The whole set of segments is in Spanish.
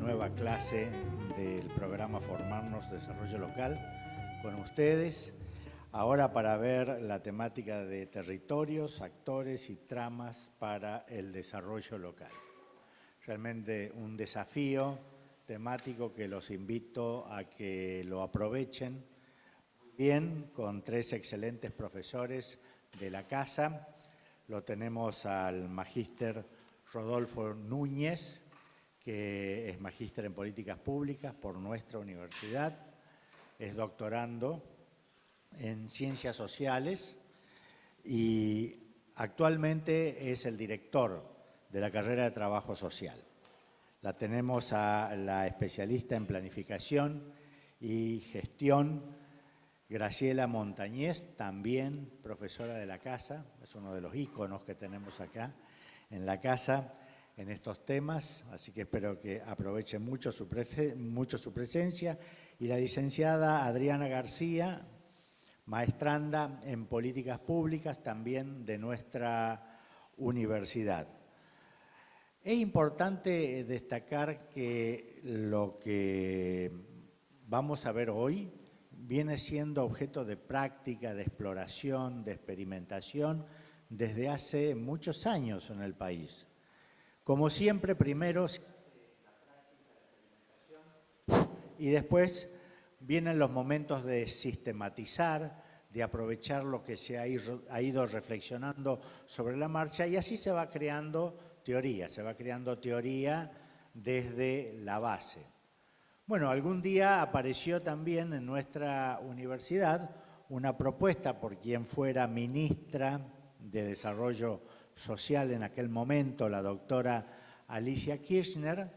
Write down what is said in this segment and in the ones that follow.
nueva clase del programa Formarnos Desarrollo Local con ustedes. Ahora para ver la temática de territorios, actores y tramas para el desarrollo local. Realmente un desafío temático que los invito a que lo aprovechen bien con tres excelentes profesores de la casa. Lo tenemos al magíster Rodolfo Núñez, que es magíster en políticas públicas por nuestra universidad, es doctorando en ciencias sociales y actualmente es el director de la carrera de trabajo social. La tenemos a la especialista en planificación y gestión, Graciela Montañez, también profesora de la casa, es uno de los íconos que tenemos acá en la casa en estos temas, así que espero que aprovechen mucho su presencia. Y la licenciada Adriana García, maestranda en políticas públicas también de nuestra universidad. Es importante destacar que lo que vamos a ver hoy viene siendo objeto de práctica, de exploración, de experimentación desde hace muchos años en el país. Como siempre, primero y después vienen los momentos de sistematizar, de aprovechar lo que se ha ido reflexionando sobre la marcha y así se va creando teoría desde la base. Bueno, algún día apareció también en nuestra universidad una propuesta por quien fuera ministra de Desarrollo Social en aquel momento, la doctora Alicia Kirchner,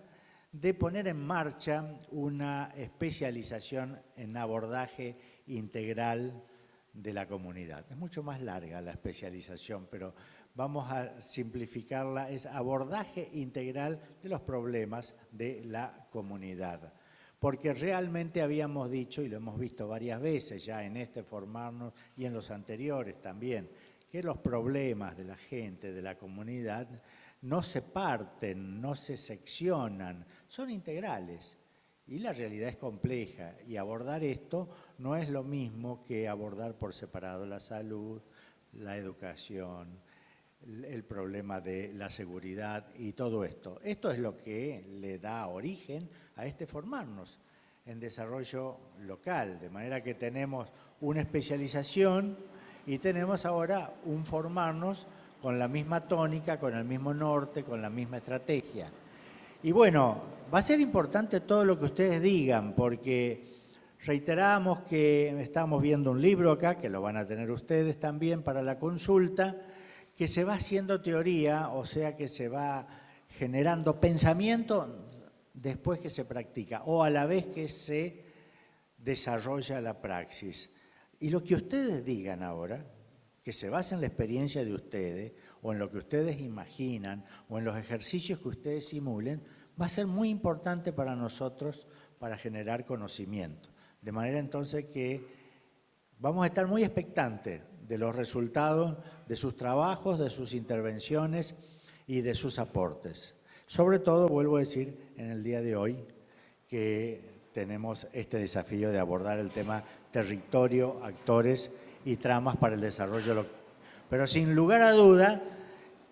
de poner en marcha una especialización en abordaje integral de la comunidad. Es mucho más larga la especialización, pero vamos a simplificarla, es abordaje integral de los problemas de la comunidad. Porque realmente habíamos dicho, y lo hemos visto varias veces ya en este Formarnos y en los anteriores también, que los problemas de la gente, de la comunidad, no se parten, no se seccionan, son integrales. Y la realidad es compleja y abordar esto no es lo mismo que abordar por separado la salud, la educación, el problema de la seguridad y todo esto. Esto es lo que le da origen a este Formarnos en desarrollo local, de manera que tenemos una especialización y tenemos ahora un Formarnos con la misma tónica, con el mismo norte, con la misma estrategia. Y bueno, va a ser importante todo lo que ustedes digan, porque reiteramos que estamos viendo un libro acá, que lo van a tener ustedes también para la consulta, que se va haciendo teoría, o sea que se va generando pensamiento después que se practica, o a la vez que se desarrolla la praxis. Y lo que ustedes digan ahora, que se basa en la experiencia de ustedes, o en lo que ustedes imaginan, o en los ejercicios que ustedes simulen, va a ser muy importante para nosotros para generar conocimiento. De manera entonces que vamos a estar muy expectantes de los resultados de sus trabajos, de sus intervenciones y de sus aportes. Sobre todo, vuelvo a decir, en el día de hoy, que tenemos este desafío de abordar el tema territorio, actores y tramas para el desarrollo local. Pero sin lugar a duda,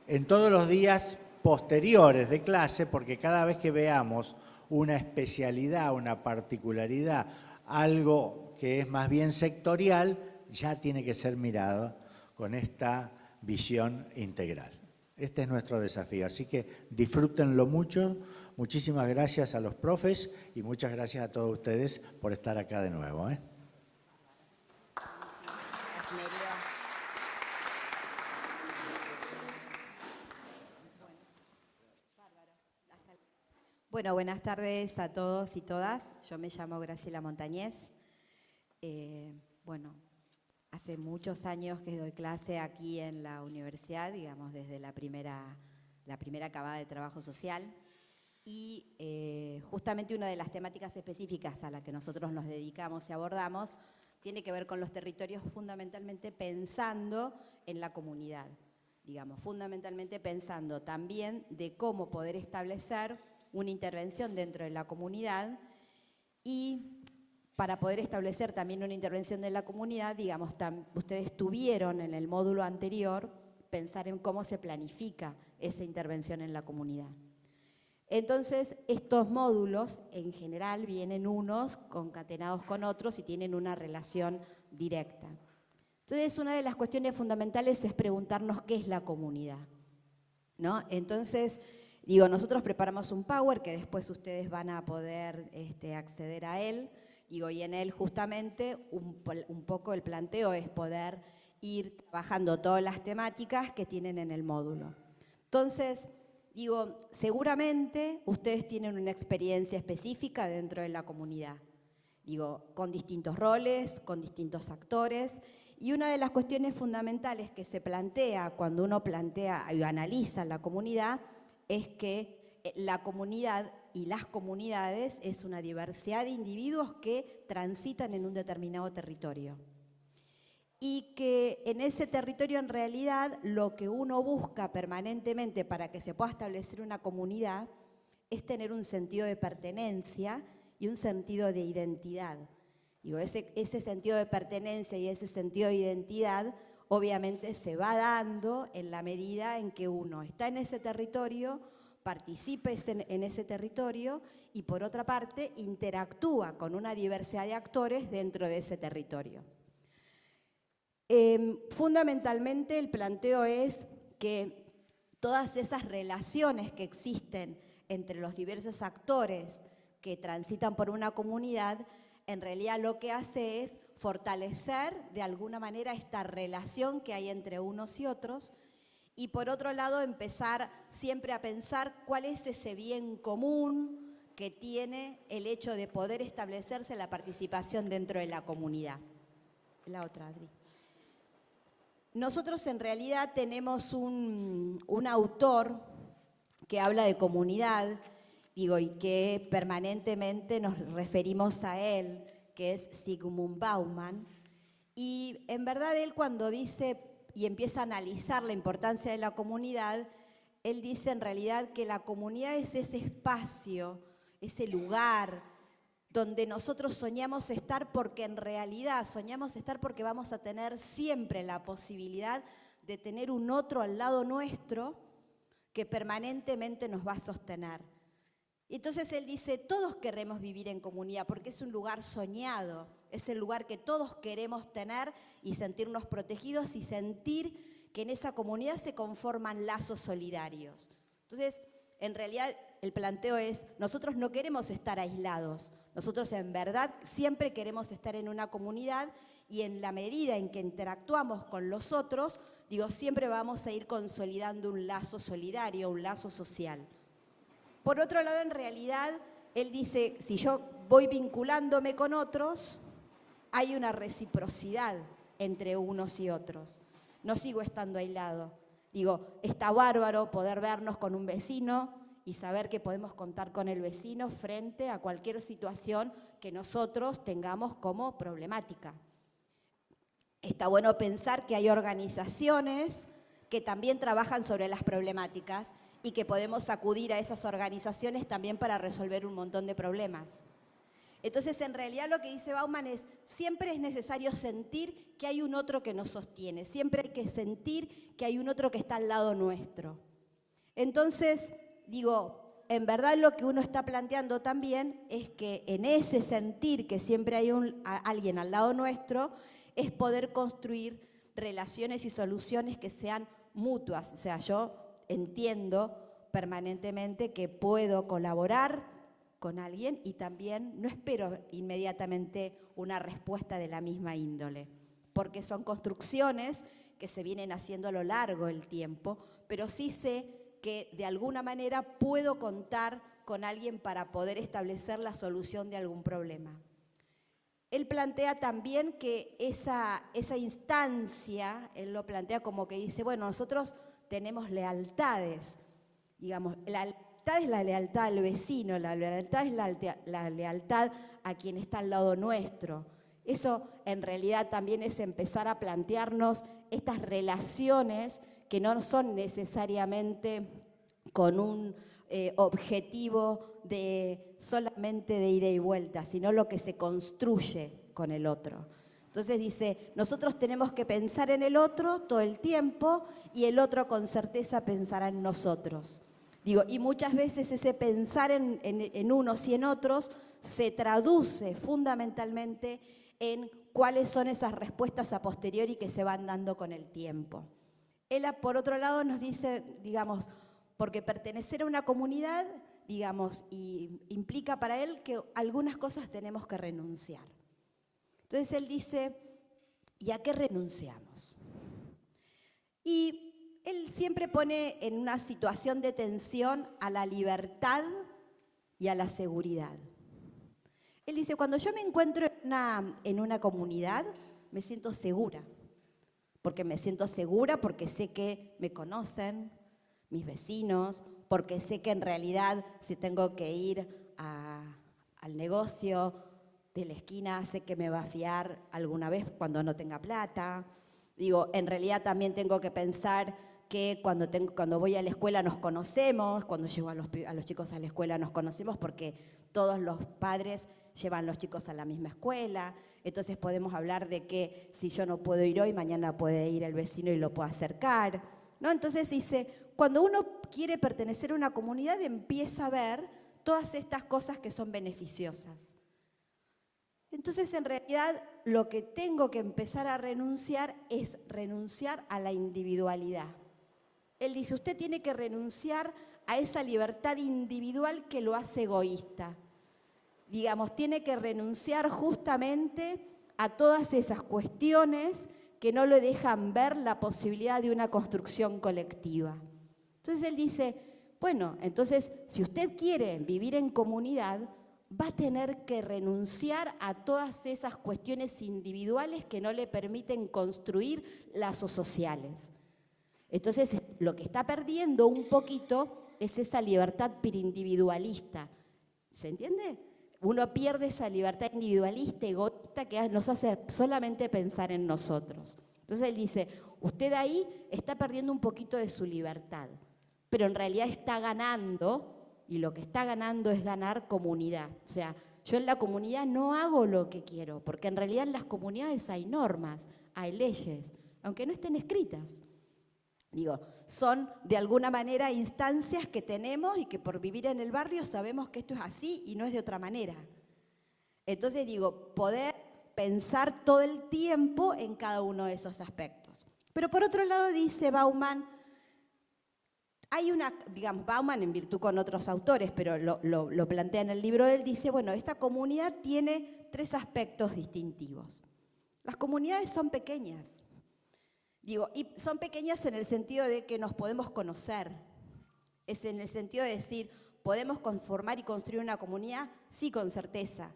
en todos los días posteriores de clase, porque cada vez que veamos una especialidad, una particularidad, algo que es más bien sectorial, ya tiene que ser mirado con esta visión integral. Este es nuestro desafío, así que disfrútenlo mucho. Muchísimas gracias a los profes y muchas gracias a todos ustedes por estar acá de nuevo. Bueno, buenas tardes a todos y todas. Yo me llamo Graciela Montañez. Bueno, hace muchos años que doy clase aquí en la universidad, digamos desde la primera acabada de trabajo social. Y justamente una de las temáticas específicas a la que nosotros nos dedicamos y abordamos tiene que ver con los territorios, fundamentalmente pensando en la comunidad, digamos, fundamentalmente pensando también de cómo poder establecer una intervención dentro de la comunidad y para poder establecer también una intervención de la comunidad, digamos, ustedes tuvieron en el módulo anterior pensar en cómo se planifica esa intervención en la comunidad. Entonces, estos módulos en general vienen unos concatenados con otros y tienen una relación directa. Entonces, una de las cuestiones fundamentales es preguntarnos qué es la comunidad, ¿no? Entonces, digo, nosotros preparamos un Power que después ustedes van a poder acceder a él. Digo, y en él justamente un poco el planteo es poder ir trabajando todas las temáticas que tienen en el módulo. Entonces, digo, seguramente ustedes tienen una experiencia específica dentro de la comunidad. Digo, con distintos roles, con distintos actores. Y una de las cuestiones fundamentales que se plantea cuando uno plantea y analiza la comunidad es que la comunidad y las comunidades es una diversidad de individuos que transitan en un determinado territorio. Y que en ese territorio en realidad lo que uno busca permanentemente para que se pueda establecer una comunidad es tener un sentido de pertenencia y un sentido de identidad. Digo, ese sentido de pertenencia y ese sentido de identidad obviamente se va dando en la medida en que uno está en ese territorio, participa en ese territorio y por otra parte interactúa con una diversidad de actores dentro de ese territorio. Fundamentalmente el planteo es que todas esas relaciones que existen entre los diversos actores que transitan por una comunidad, en realidad lo que hace es fortalecer de alguna manera esta relación que hay entre unos y otros, y por otro lado empezar siempre a pensar cuál es ese bien común que tiene el hecho de poder establecerse la participación dentro de la comunidad. La otra, Adri. Nosotros en realidad tenemos un autor que habla de comunidad, digo, y que permanentemente nos referimos a él, que es Zygmunt Bauman, y en verdad él cuando dice y empieza a analizar la importancia de la comunidad, él dice en realidad que la comunidad es ese espacio, ese lugar donde nosotros soñamos estar porque en realidad soñamos estar porque vamos a tener siempre la posibilidad de tener un otro al lado nuestro que permanentemente nos va a sostener. Entonces él dice, todos queremos vivir en comunidad porque es un lugar soñado, es el lugar que todos queremos tener y sentirnos protegidos y sentir que en esa comunidad se conforman lazos solidarios. Entonces, en realidad el planteo es, nosotros no queremos estar aislados, nosotros en verdad siempre queremos estar en una comunidad y en la medida en que interactuamos con los otros, digo, siempre vamos a ir consolidando un lazo solidario, un lazo social. Por otro lado, en realidad, él dice, si yo voy vinculándome con otros, hay una reciprocidad entre unos y otros. No sigo estando aislado. Digo, está bárbaro poder vernos con un vecino y saber que podemos contar con el vecino frente a cualquier situación que nosotros tengamos como problemática. Está bueno pensar que hay organizaciones que también trabajan sobre las problemáticas y que podemos acudir a esas organizaciones también para resolver un montón de problemas. Entonces, en realidad lo que dice Bauman es, siempre es necesario sentir que hay un otro que nos sostiene, siempre hay que sentir que hay un otro que está al lado nuestro. Entonces, digo, en verdad lo que uno está planteando también es que en ese sentir que siempre hay alguien al lado nuestro, es poder construir relaciones y soluciones que sean mutuas. O sea, yo entiendo permanentemente que puedo colaborar con alguien y también no espero inmediatamente una respuesta de la misma índole, porque son construcciones que se vienen haciendo a lo largo del tiempo, pero sí sé que de alguna manera puedo contar con alguien para poder establecer la solución de algún problema. Él plantea también que esa instancia, él lo plantea como que dice, bueno, nosotros tenemos lealtades, digamos, la lealtad es la lealtad al vecino, la lealtad es la lealtad a quien está al lado nuestro. Eso en realidad también es empezar a plantearnos estas relaciones que no son necesariamente con objetivo solamente de ida y vuelta, sino lo que se construye con el otro. Entonces dice, nosotros tenemos que pensar en el otro todo el tiempo y el otro con certeza pensará en nosotros. Digo, y muchas veces ese pensar en unos y en otros se traduce fundamentalmente en cuáles son esas respuestas a posteriori que se van dando con el tiempo. Él, por otro lado, nos dice, digamos, porque pertenecer a una comunidad, digamos, implica para él que algunas cosas tenemos que renunciar. Entonces él dice, ¿y a qué renunciamos? Y él siempre pone en una situación de tensión a la libertad y a la seguridad. Él dice, cuando yo me encuentro en una comunidad, me siento segura. Porque me siento segura, porque sé que me conocen mis vecinos, porque sé que en realidad si tengo que ir al negocio de la esquina, sé que me va a fiar alguna vez cuando no tenga plata. Digo, en realidad también tengo que pensar que cuando voy a la escuela nos conocemos, cuando llevo a los chicos a la escuela nos conocemos porque todos los padres llevan los chicos a la misma escuela, entonces podemos hablar de que si yo no puedo ir hoy, mañana puede ir el vecino y lo puedo acercar, ¿no? Entonces dice, cuando uno quiere pertenecer a una comunidad empieza a ver todas estas cosas que son beneficiosas. Entonces en realidad lo que tengo que empezar a renunciar es renunciar a la individualidad. Él dice, usted tiene que renunciar a esa libertad individual que lo hace egoísta. Digamos, tiene que renunciar justamente a todas esas cuestiones que no le dejan ver la posibilidad de una construcción colectiva. Entonces él dice, bueno, entonces si usted quiere vivir en comunidad, va a tener que renunciar a todas esas cuestiones individuales que no le permiten construir lazos sociales. Entonces lo que está perdiendo un poquito es esa libertad individualista. ¿Se entiende? Uno pierde esa libertad individualista, egoísta, que nos hace solamente pensar en nosotros. Entonces él dice, usted ahí está perdiendo un poquito de su libertad, pero en realidad está ganando, y lo que está ganando es ganar comunidad. O sea, yo en la comunidad no hago lo que quiero, porque en realidad en las comunidades hay normas, hay leyes, aunque no estén escritas. Digo, son de alguna manera instancias que tenemos y que por vivir en el barrio sabemos que esto es así y no es de otra manera. Entonces digo, poder pensar todo el tiempo en cada uno de esos aspectos. Pero por otro lado dice Bauman, hay una, digamos, Bauman en virtud con otros autores, pero lo plantea en el libro de él, dice, bueno, esta comunidad tiene 3 aspectos distintivos. Las comunidades son pequeñas. Digo, y son pequeñas en el sentido de que nos podemos conocer. Es en el sentido de decir, ¿podemos conformar y construir una comunidad? Sí, con certeza.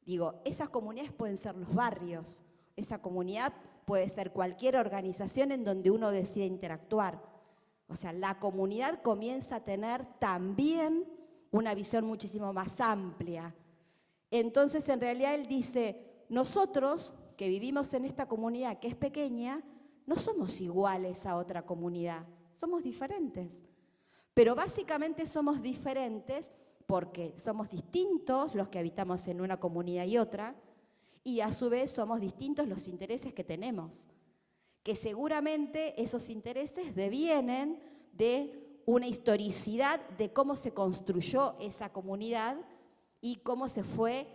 Digo, esas comunidades pueden ser los barrios. Esa comunidad puede ser cualquier organización en donde uno decida interactuar. O sea, la comunidad comienza a tener también una visión muchísimo más amplia. Entonces, en realidad, él dice, nosotros que vivimos en esta comunidad que es pequeña, no somos iguales a otra comunidad, somos diferentes. Pero básicamente somos diferentes porque somos distintos los que habitamos en una comunidad y otra, y a su vez somos distintos los intereses que tenemos, que seguramente esos intereses devienen de una historicidad de cómo se construyó esa comunidad y cómo se fue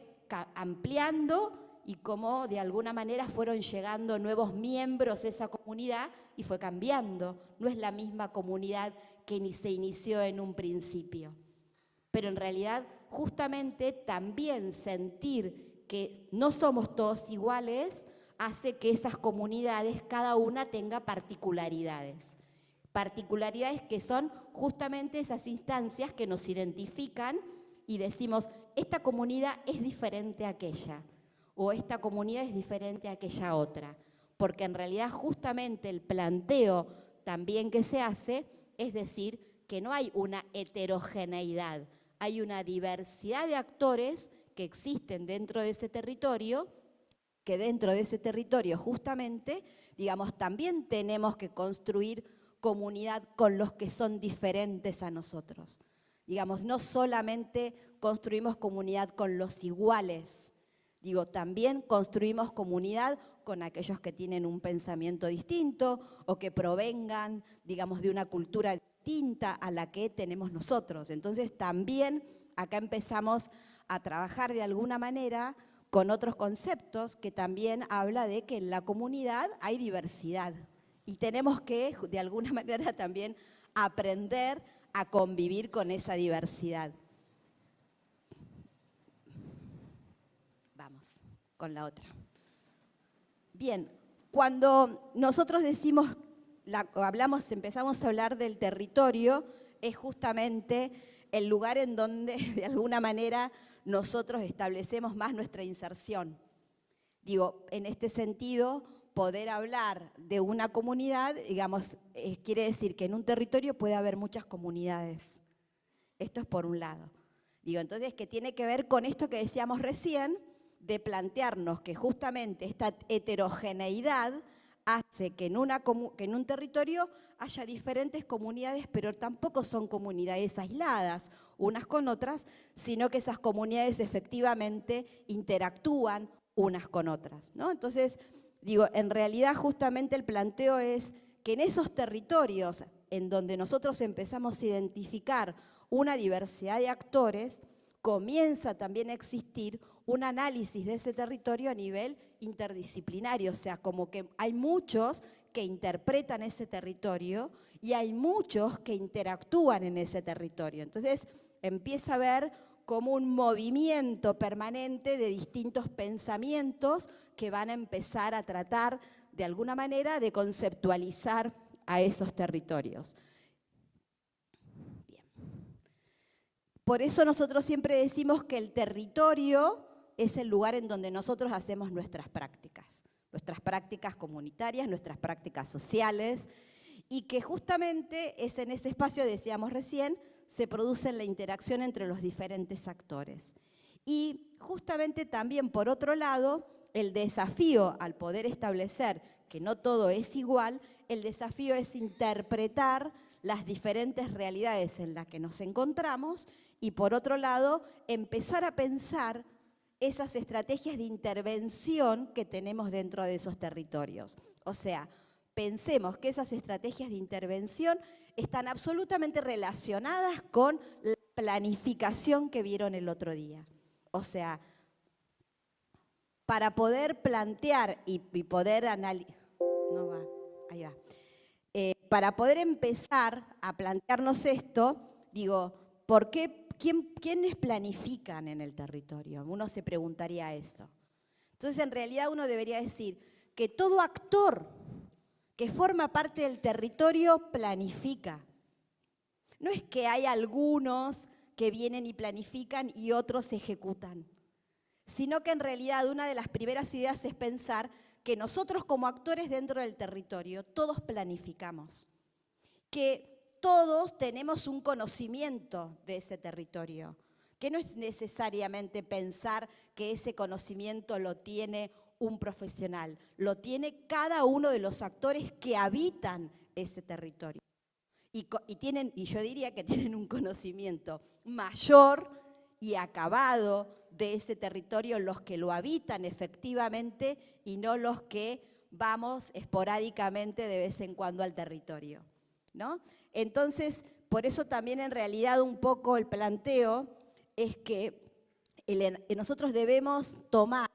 ampliando y cómo de alguna manera fueron llegando nuevos miembros a esa comunidad y fue cambiando. No es la misma comunidad que se inició en un principio. Pero en realidad, justamente también sentir que no somos todos iguales hace que esas comunidades, cada una tenga particularidades. Particularidades que son justamente esas instancias que nos identifican y decimos, esta comunidad es diferente a aquella, o esta comunidad es diferente a aquella otra, porque en realidad justamente el planteo también que se hace es decir que no hay una heterogeneidad, hay una diversidad de actores que existen dentro de ese territorio, que dentro de ese territorio justamente, digamos, también tenemos que construir comunidad con los que son diferentes a nosotros. Digamos, no solamente construimos comunidad con los iguales, digo, también construimos comunidad con aquellos que tienen un pensamiento distinto o que provengan, digamos, de una cultura distinta a la que tenemos nosotros. Entonces también acá empezamos a trabajar de alguna manera con otros conceptos que también habla de que en la comunidad hay diversidad y tenemos que de alguna manera también aprender a convivir con esa diversidad. Vamos con la otra. Bien, cuando nosotros decimos, empezamos a hablar del territorio, es justamente el lugar en donde de alguna manera nosotros establecemos más nuestra inserción. Digo, en este sentido, poder hablar de una comunidad, digamos, quiere decir que en un territorio puede haber muchas comunidades. Esto es por un lado. Digo, entonces, que tiene que ver con esto que decíamos recién, de plantearnos que justamente esta heterogeneidad hace que en un territorio haya diferentes comunidades, pero tampoco son comunidades aisladas unas con otras, sino que esas comunidades efectivamente interactúan unas con otras, ¿no? Entonces, digo, en realidad justamente el planteo es que en esos territorios en donde nosotros empezamos a identificar una diversidad de actores, comienza también a existir un análisis de ese territorio a nivel interdisciplinario, o sea, como que hay muchos que interpretan ese territorio y hay muchos que interactúan en ese territorio. Entonces, empieza a haber como un movimiento permanente de distintos pensamientos que van a empezar a tratar de alguna manera de conceptualizar a esos territorios. Bien. Por eso nosotros siempre decimos que el territorio es el lugar en donde nosotros hacemos nuestras prácticas comunitarias, nuestras prácticas sociales, y que justamente es en ese espacio, decíamos recién, se produce la interacción entre los diferentes actores. Y justamente también, por otro lado, el desafío al poder establecer que no todo es igual, el desafío es interpretar las diferentes realidades en las que nos encontramos y, por otro lado, empezar a pensar esas estrategias de intervención que tenemos dentro de esos territorios. O sea, pensemos que esas estrategias de intervención están absolutamente relacionadas con la planificación que vieron el otro día. O sea, para poder plantear y poder analizar, no va, ahí va. Para poder empezar a plantearnos esto, digo, ¿por qué? ¿Quiénes planifican en el territorio? Uno se preguntaría eso. Entonces, en realidad uno debería decir que todo actor que forma parte del territorio planifica. No es que hay algunos que vienen y planifican y otros ejecutan, sino que en realidad una de las primeras ideas es pensar que nosotros como actores dentro del territorio, todos planificamos, que todos tenemos un conocimiento de ese territorio, que no es necesariamente pensar que ese conocimiento lo tiene un profesional, lo tiene cada uno de los actores que habitan ese territorio. Y yo diría que tienen un conocimiento mayor y acabado de ese territorio los que lo habitan efectivamente y no los que vamos esporádicamente de vez en cuando al territorio, ¿no? Entonces, por eso también en realidad un poco el planteo es que nosotros debemos tomar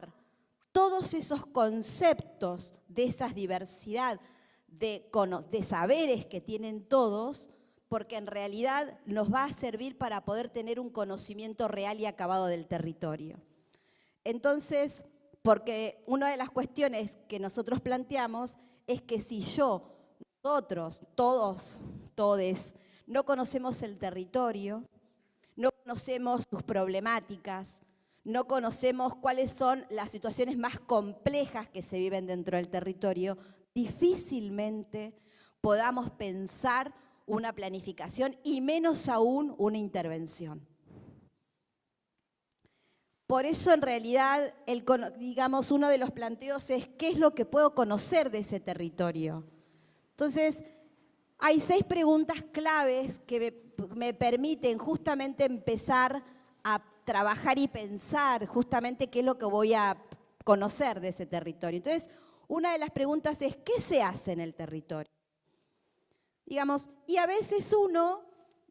todos esos conceptos de esa diversidad de saberes que tienen todos, porque en realidad nos va a servir para poder tener un conocimiento real y acabado del territorio. Entonces, porque una de las cuestiones que nosotros planteamos es que si nosotros, todos, no conocemos el territorio, no conocemos sus problemáticas, no conocemos cuáles son las situaciones más complejas que se viven dentro del territorio, difícilmente podamos pensar una planificación y menos aún una intervención. Por eso en realidad, digamos, uno de los planteos es ¿qué es lo que puedo conocer de ese territorio? Entonces, hay 6 preguntas claves que me permiten justamente empezar a trabajar y pensar justamente qué es lo que voy a conocer de ese territorio. Entonces, una de las preguntas es, ¿qué se hace en el territorio? Digamos, y a veces uno,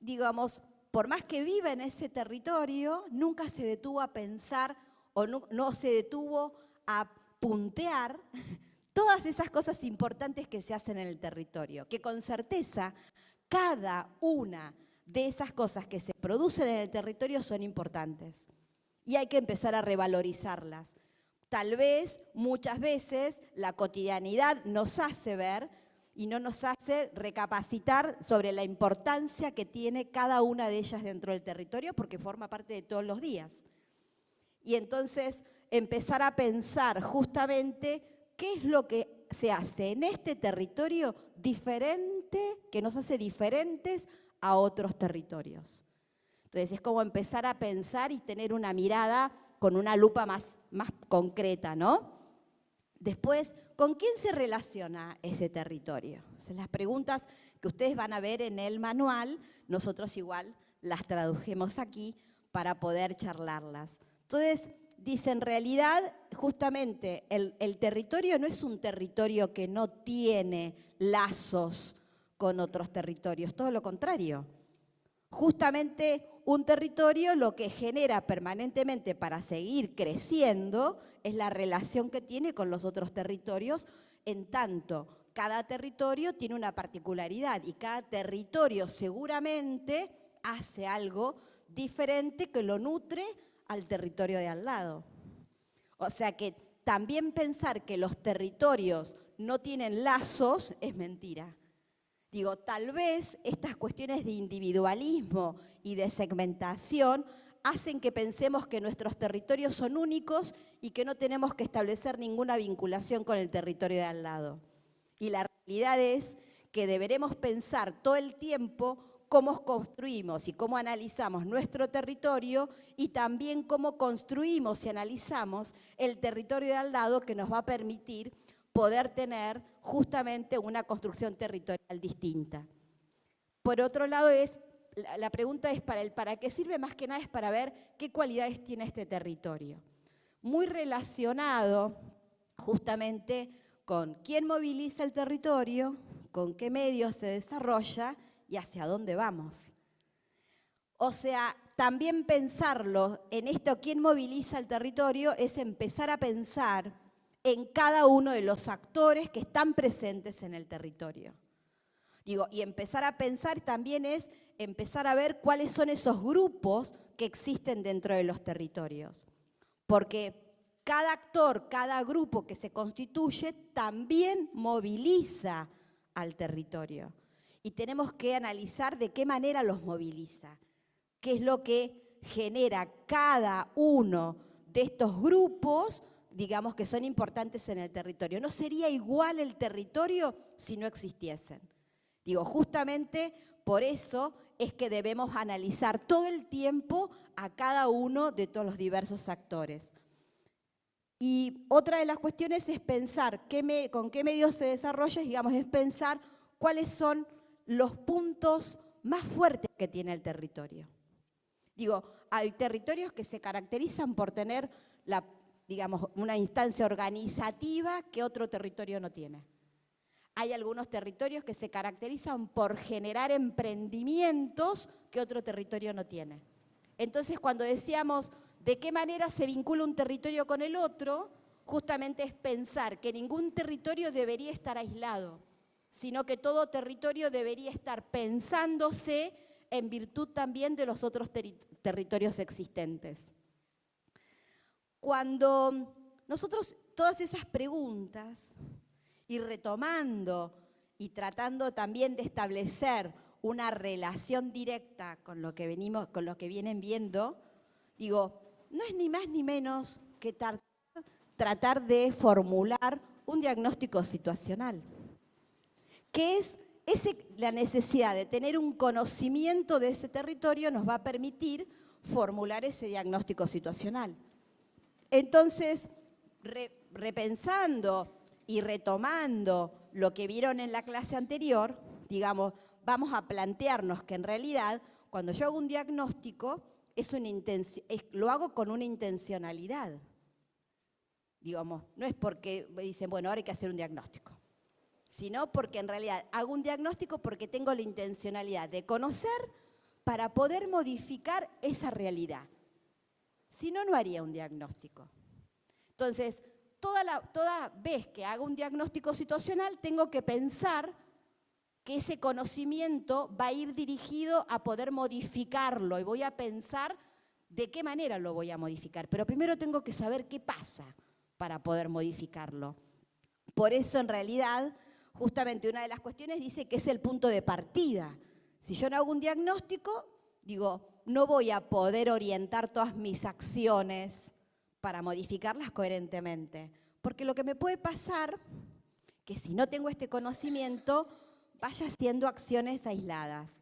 digamos, por más que viva en ese territorio, nunca se detuvo a pensar o no se detuvo a puntear todas esas cosas importantes que se hacen en el territorio, que con certeza cada una de esas cosas que se producen en el territorio son importantes y hay que empezar a revalorizarlas. Tal vez, muchas veces, la cotidianidad nos hace ver y no nos hace recapacitar sobre la importancia que tiene cada una de ellas dentro del territorio porque forma parte de todos los días. Y entonces empezar a pensar justamente qué es lo que se hace en este territorio diferente, que nos hace diferentes a otros territorios. Entonces es como empezar a pensar y tener una mirada con una lupa más concreta, ¿no? Después, ¿con quién se relaciona ese territorio? O sea, las preguntas que ustedes van a ver en el manual, nosotros igual las tradujimos aquí para poder charlarlas. Entonces, dice, en realidad, justamente, el territorio no es un territorio que no tiene lazos con otros territorios, todo lo contrario. Justamente un territorio lo que genera permanentemente para seguir creciendo es la relación que tiene con los otros territorios, en tanto cada territorio tiene una particularidad y cada territorio seguramente hace algo diferente que lo nutre al territorio de al lado. O sea que también pensar que los territorios no tienen lazos es mentira. Digo, tal vez estas cuestiones de individualismo y de segmentación hacen que pensemos que nuestros territorios son únicos y que no tenemos que establecer ninguna vinculación con el territorio de al lado. Y la realidad es que deberemos pensar todo el tiempo cómo construimos y cómo analizamos nuestro territorio y también cómo construimos y analizamos el territorio de al lado que nos va a permitir poder tener justamente una construcción territorial distinta. Por otro lado, la pregunta es ¿para qué sirve? Más que nada es para ver qué cualidades tiene este territorio. Muy relacionado justamente con quién moviliza el territorio, con qué medios se desarrolla y hacia dónde vamos. O sea, también pensarlo en esto, quién moviliza el territorio, es empezar a pensar en cada uno de los actores que están presentes en el territorio. Digo, y empezar a pensar también es empezar a ver cuáles son esos grupos que existen dentro de los territorios. Porque cada actor, cada grupo que se constituye también moviliza al territorio. Y tenemos que analizar de qué manera los moviliza, qué es lo que genera cada uno de estos grupos, digamos, que son importantes en el territorio. No sería igual el territorio si no existiesen. Digo, justamente por eso es que debemos analizar todo el tiempo a cada uno de todos los diversos actores. Y otra de las cuestiones es pensar con qué medios se desarrolla, digamos, es pensar cuáles son los puntos más fuertes que tiene el territorio. Digo, hay territorios que se caracterizan por tener digamos, una instancia organizativa que otro territorio no tiene. Hay algunos territorios que se caracterizan por generar emprendimientos que otro territorio no tiene. Entonces, cuando decíamos de qué manera se vincula un territorio con el otro, justamente es pensar que ningún territorio debería estar aislado, sino que todo territorio debería estar pensándose en virtud también de los otros territorios existentes. Cuando nosotros todas esas preguntas, y retomando y tratando también de establecer una relación directa con lo que vienen viendo, digo, no es ni más ni menos que tratar de formular un diagnóstico situacional, que es la necesidad de tener un conocimiento de ese territorio nos va a permitir formular ese diagnóstico situacional. Entonces, repensando y retomando lo que vieron en la clase anterior, digamos, vamos a plantearnos que en realidad cuando yo hago un diagnóstico, lo hago con una intencionalidad. Digamos, no es porque me dicen, bueno, ahora hay que hacer un diagnóstico, sino porque en realidad hago un diagnóstico porque tengo la intencionalidad de conocer para poder modificar esa realidad. Si no, no haría un diagnóstico. Entonces, toda vez que hago un diagnóstico situacional, tengo que pensar que ese conocimiento va a ir dirigido a poder modificarlo y voy a pensar de qué manera lo voy a modificar. Pero primero tengo que saber qué pasa para poder modificarlo. Por eso, en realidad, justamente una de las cuestiones dice que es el punto de partida. Si yo no hago un diagnóstico, digo, no voy a poder orientar todas mis acciones para modificarlas coherentemente. Porque lo que me puede pasar, que si no tengo este conocimiento, vaya haciendo acciones aisladas.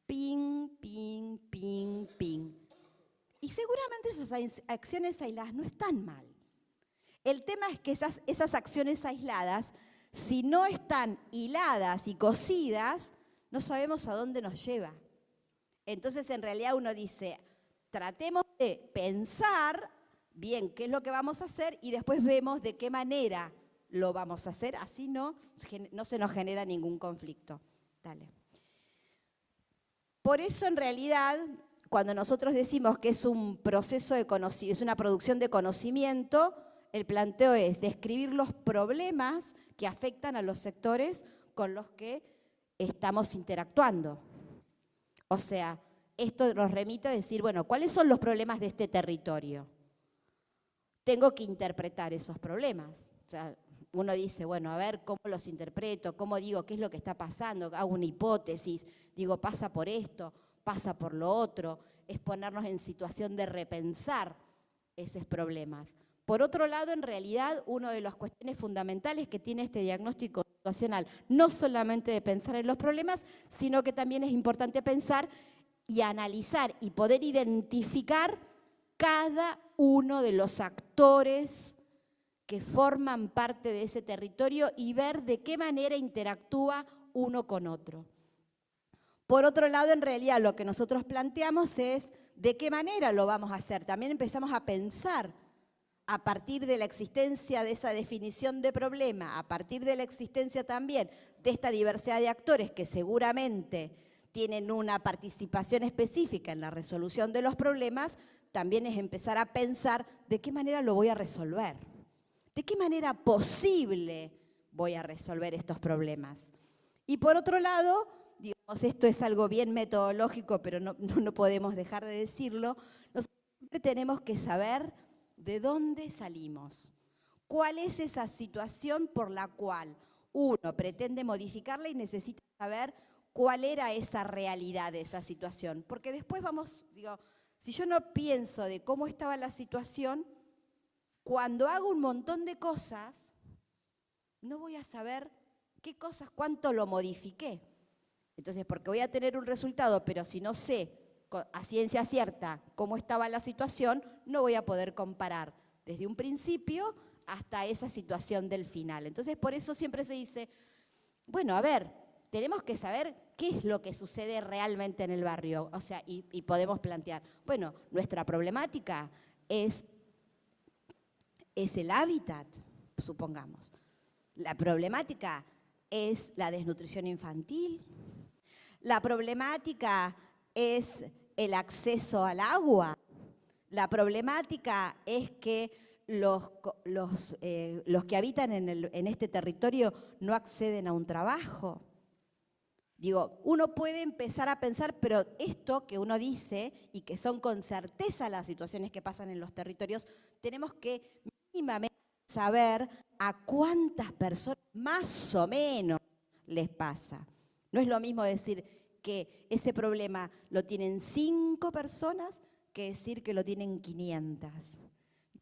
Ping, ping, ping, ping. Y seguramente esas acciones aisladas no están mal. El tema es que esas acciones aisladas, si no están hiladas y cosidas, no sabemos a dónde nos lleva. Entonces, en realidad uno dice, tratemos de pensar bien qué es lo que vamos a hacer y después vemos de qué manera lo vamos a hacer, así no se nos genera ningún conflicto. Dale. Por eso, en realidad, cuando nosotros decimos que es un proceso de conocimiento, es una producción de conocimiento, el planteo es describir los problemas que afectan a los sectores con los que estamos interactuando. O sea, esto nos remite a decir, bueno, ¿cuáles son los problemas de este territorio? Tengo que interpretar esos problemas. O sea, uno dice, bueno, a ver cómo los interpreto, cómo digo qué es lo que está pasando, hago una hipótesis, digo pasa por esto, pasa por lo otro, es ponernos en situación de repensar esos problemas. Por otro lado, en realidad, una de las cuestiones fundamentales que tiene este diagnóstico situacional, no solamente de pensar en los problemas, sino que también es importante pensar y analizar y poder identificar cada uno de los actores que forman parte de ese territorio y ver de qué manera interactúa uno con otro. Por otro lado, en realidad, lo que nosotros planteamos es de qué manera lo vamos a hacer. También empezamos a pensar a partir de la existencia de esa definición de problema, a partir de la existencia también de esta diversidad de actores que seguramente tienen una participación específica en la resolución de los problemas, también es empezar a pensar de qué manera lo voy a resolver, de qué manera posible voy a resolver estos problemas. Y por otro lado, digamos, esto es algo bien metodológico, pero no podemos dejar de decirlo, nosotros siempre tenemos que saber de dónde salimos, cuál es esa situación por la cual uno pretende modificarla y necesita saber cuál era esa realidad de esa situación. Porque después si yo no pienso de cómo estaba la situación, cuando hago un montón de cosas, no voy a saber qué cosas, cuánto lo modifiqué. Entonces, porque voy a tener un resultado, pero si no sé a ciencia cierta cómo estaba la situación, no voy a poder comparar desde un principio hasta esa situación del final. Entonces, por eso siempre se dice, bueno, a ver, tenemos que saber qué es lo que sucede realmente en el barrio. O sea, y podemos plantear, bueno, nuestra problemática es el hábitat, supongamos. La problemática es la desnutrición infantil. La problemática es el acceso al agua. La problemática es que los que habitan en este territorio no acceden a un trabajo. Digo, uno puede empezar a pensar, pero esto que uno dice y que son con certeza las situaciones que pasan en los territorios, tenemos que mínimamente saber a cuántas personas más o menos les pasa. No es lo mismo decir que ese problema lo tienen 5 personas que decir que lo tienen 500.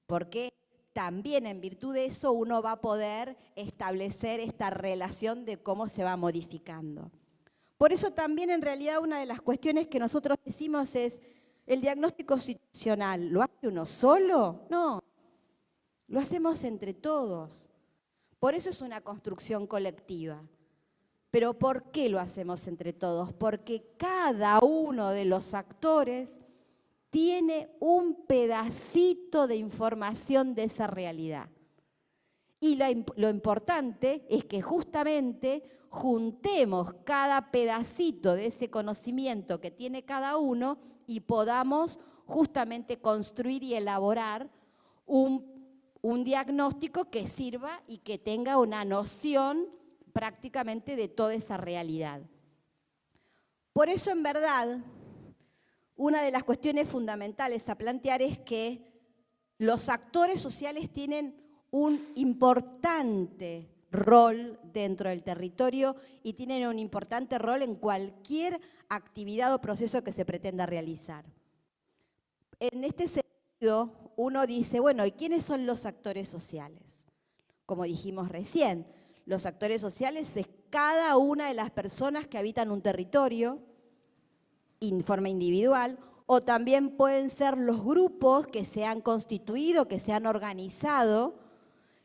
Porque también en virtud de eso uno va a poder establecer esta relación de cómo se va modificando. Por eso también en realidad una de las cuestiones que nosotros decimos es, ¿el diagnóstico situacional lo hace uno solo? No, lo hacemos entre todos. Por eso es una construcción colectiva. Pero ¿por qué lo hacemos entre todos? Porque cada uno de los actores tiene un pedacito de información de esa realidad. Y lo importante es que justamente juntemos cada pedacito de ese conocimiento que tiene cada uno y podamos justamente construir y elaborar un diagnóstico que sirva y que tenga una noción prácticamente de toda esa realidad. Por eso, en verdad, una de las cuestiones fundamentales a plantear es que los actores sociales tienen un importante rol dentro del territorio y tienen un importante rol en cualquier actividad o proceso que se pretenda realizar. En este sentido, uno dice, bueno, ¿y quiénes son los actores sociales? Como dijimos recién, los actores sociales es cada una de las personas que habitan un territorio en forma individual, o también pueden ser los grupos que se han constituido, que se han organizado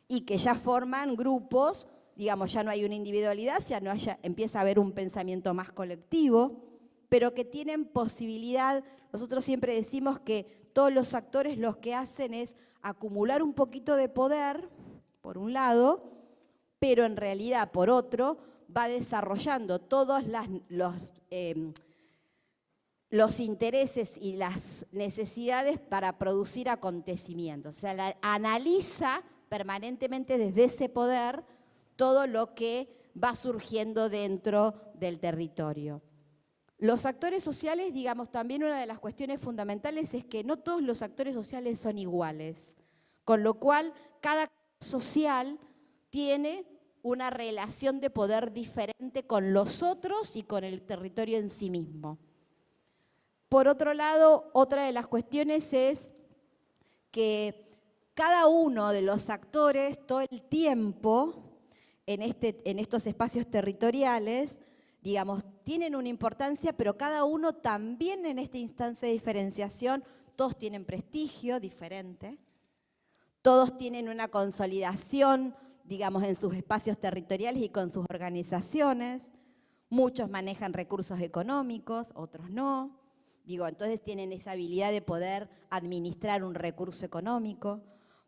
y que ya forman grupos, digamos, ya no hay una individualidad, ya no empieza a haber un pensamiento más colectivo, pero que tienen posibilidad. Nosotros siempre decimos que todos los actores lo que hacen es acumular un poquito de poder, por un lado, pero en realidad, por otro, va desarrollando todos los intereses y las necesidades para producir acontecimientos. O sea, analiza permanentemente desde ese poder todo lo que va surgiendo dentro del territorio. Los actores sociales, digamos, también una de las cuestiones fundamentales es que no todos los actores sociales son iguales, con lo cual cada social tiene una relación de poder diferente con los otros y con el territorio en sí mismo. Por otro lado, otra de las cuestiones es que cada uno de los actores todo el tiempo en estos espacios territoriales, digamos, tienen una importancia, pero cada uno también en esta instancia de diferenciación, todos tienen prestigio diferente, todos tienen una consolidación, digamos, en sus espacios territoriales y con sus organizaciones, muchos manejan recursos económicos, otros no. Digo, entonces tienen esa habilidad de poder administrar un recurso económico.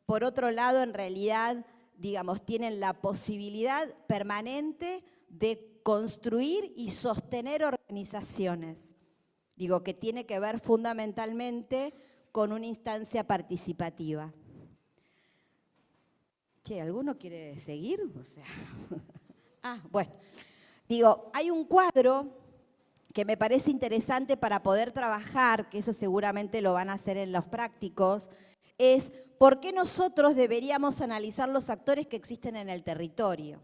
Por otro lado, en realidad, digamos, tienen la posibilidad permanente de construir y sostener organizaciones. Digo, que tiene que ver fundamentalmente con una instancia participativa. Che, ¿alguno quiere seguir? O sea, bueno. Digo, hay un cuadro que me parece interesante para poder trabajar, que eso seguramente lo van a hacer en los prácticos, es por qué nosotros deberíamos analizar los actores que existen en el territorio.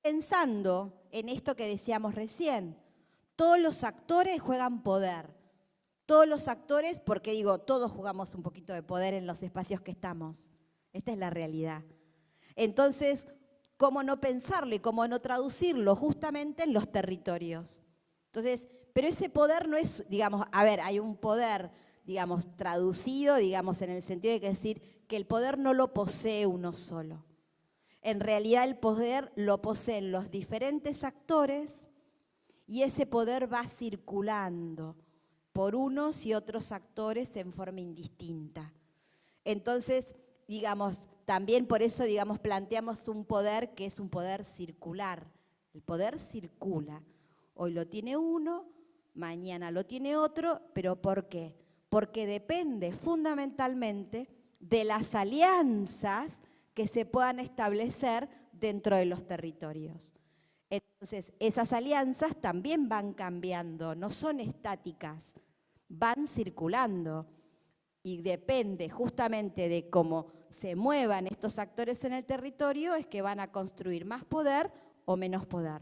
Pensando en esto que decíamos recién, todos los actores juegan poder. Todos los actores, porque digo, todos jugamos un poquito de poder en los espacios que estamos. Esta es la realidad. Entonces, ¿cómo no pensarlo y cómo no traducirlo justamente en los territorios? Entonces, pero ese poder no es, digamos, a ver, hay un poder, digamos, traducido, digamos, en el sentido de decir que el poder no lo posee uno solo. En realidad el poder lo poseen los diferentes actores y ese poder va circulando por unos y otros actores en forma indistinta. Entonces, digamos, también por eso, digamos, planteamos un poder que es un poder circular. El poder circula. Hoy lo tiene uno, mañana lo tiene otro, pero ¿por qué? Porque depende fundamentalmente de las alianzas que se puedan establecer dentro de los territorios. Entonces, esas alianzas también van cambiando, no son estáticas, van circulando y depende justamente de cómo se muevan estos actores en el territorio es que van a construir más poder o menos poder.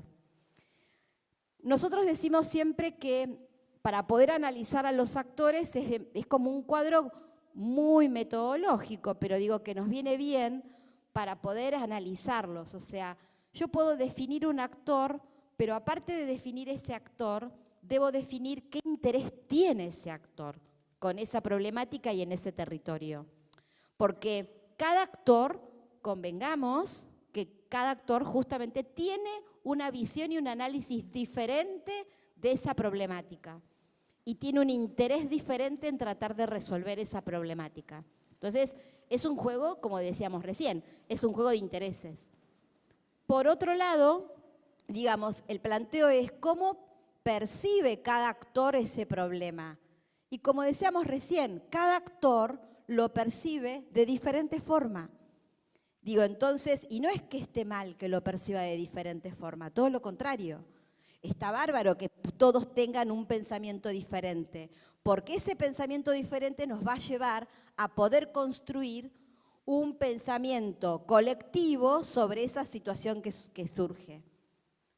Nosotros decimos siempre que para poder analizar a los actores es como un cuadro muy metodológico, pero digo que nos viene bien para poder analizarlos. O sea, yo puedo definir un actor, pero aparte de definir ese actor, debo definir qué interés tiene ese actor con esa problemática y en ese territorio. Porque cada actor, convengamos que cada actor justamente tiene una visión y un análisis diferente de esa problemática y tiene un interés diferente en tratar de resolver esa problemática. Entonces, es un juego, como decíamos recién, es un juego de intereses. Por otro lado, digamos, el planteo es cómo percibe cada actor ese problema. Y como decíamos recién, cada actor lo percibe de diferente forma. Digo, entonces, y no es que esté mal que lo perciba de diferente forma, todo lo contrario. Está bárbaro que todos tengan un pensamiento diferente, porque ese pensamiento diferente nos va a llevar a poder construir un pensamiento colectivo sobre esa situación que surge.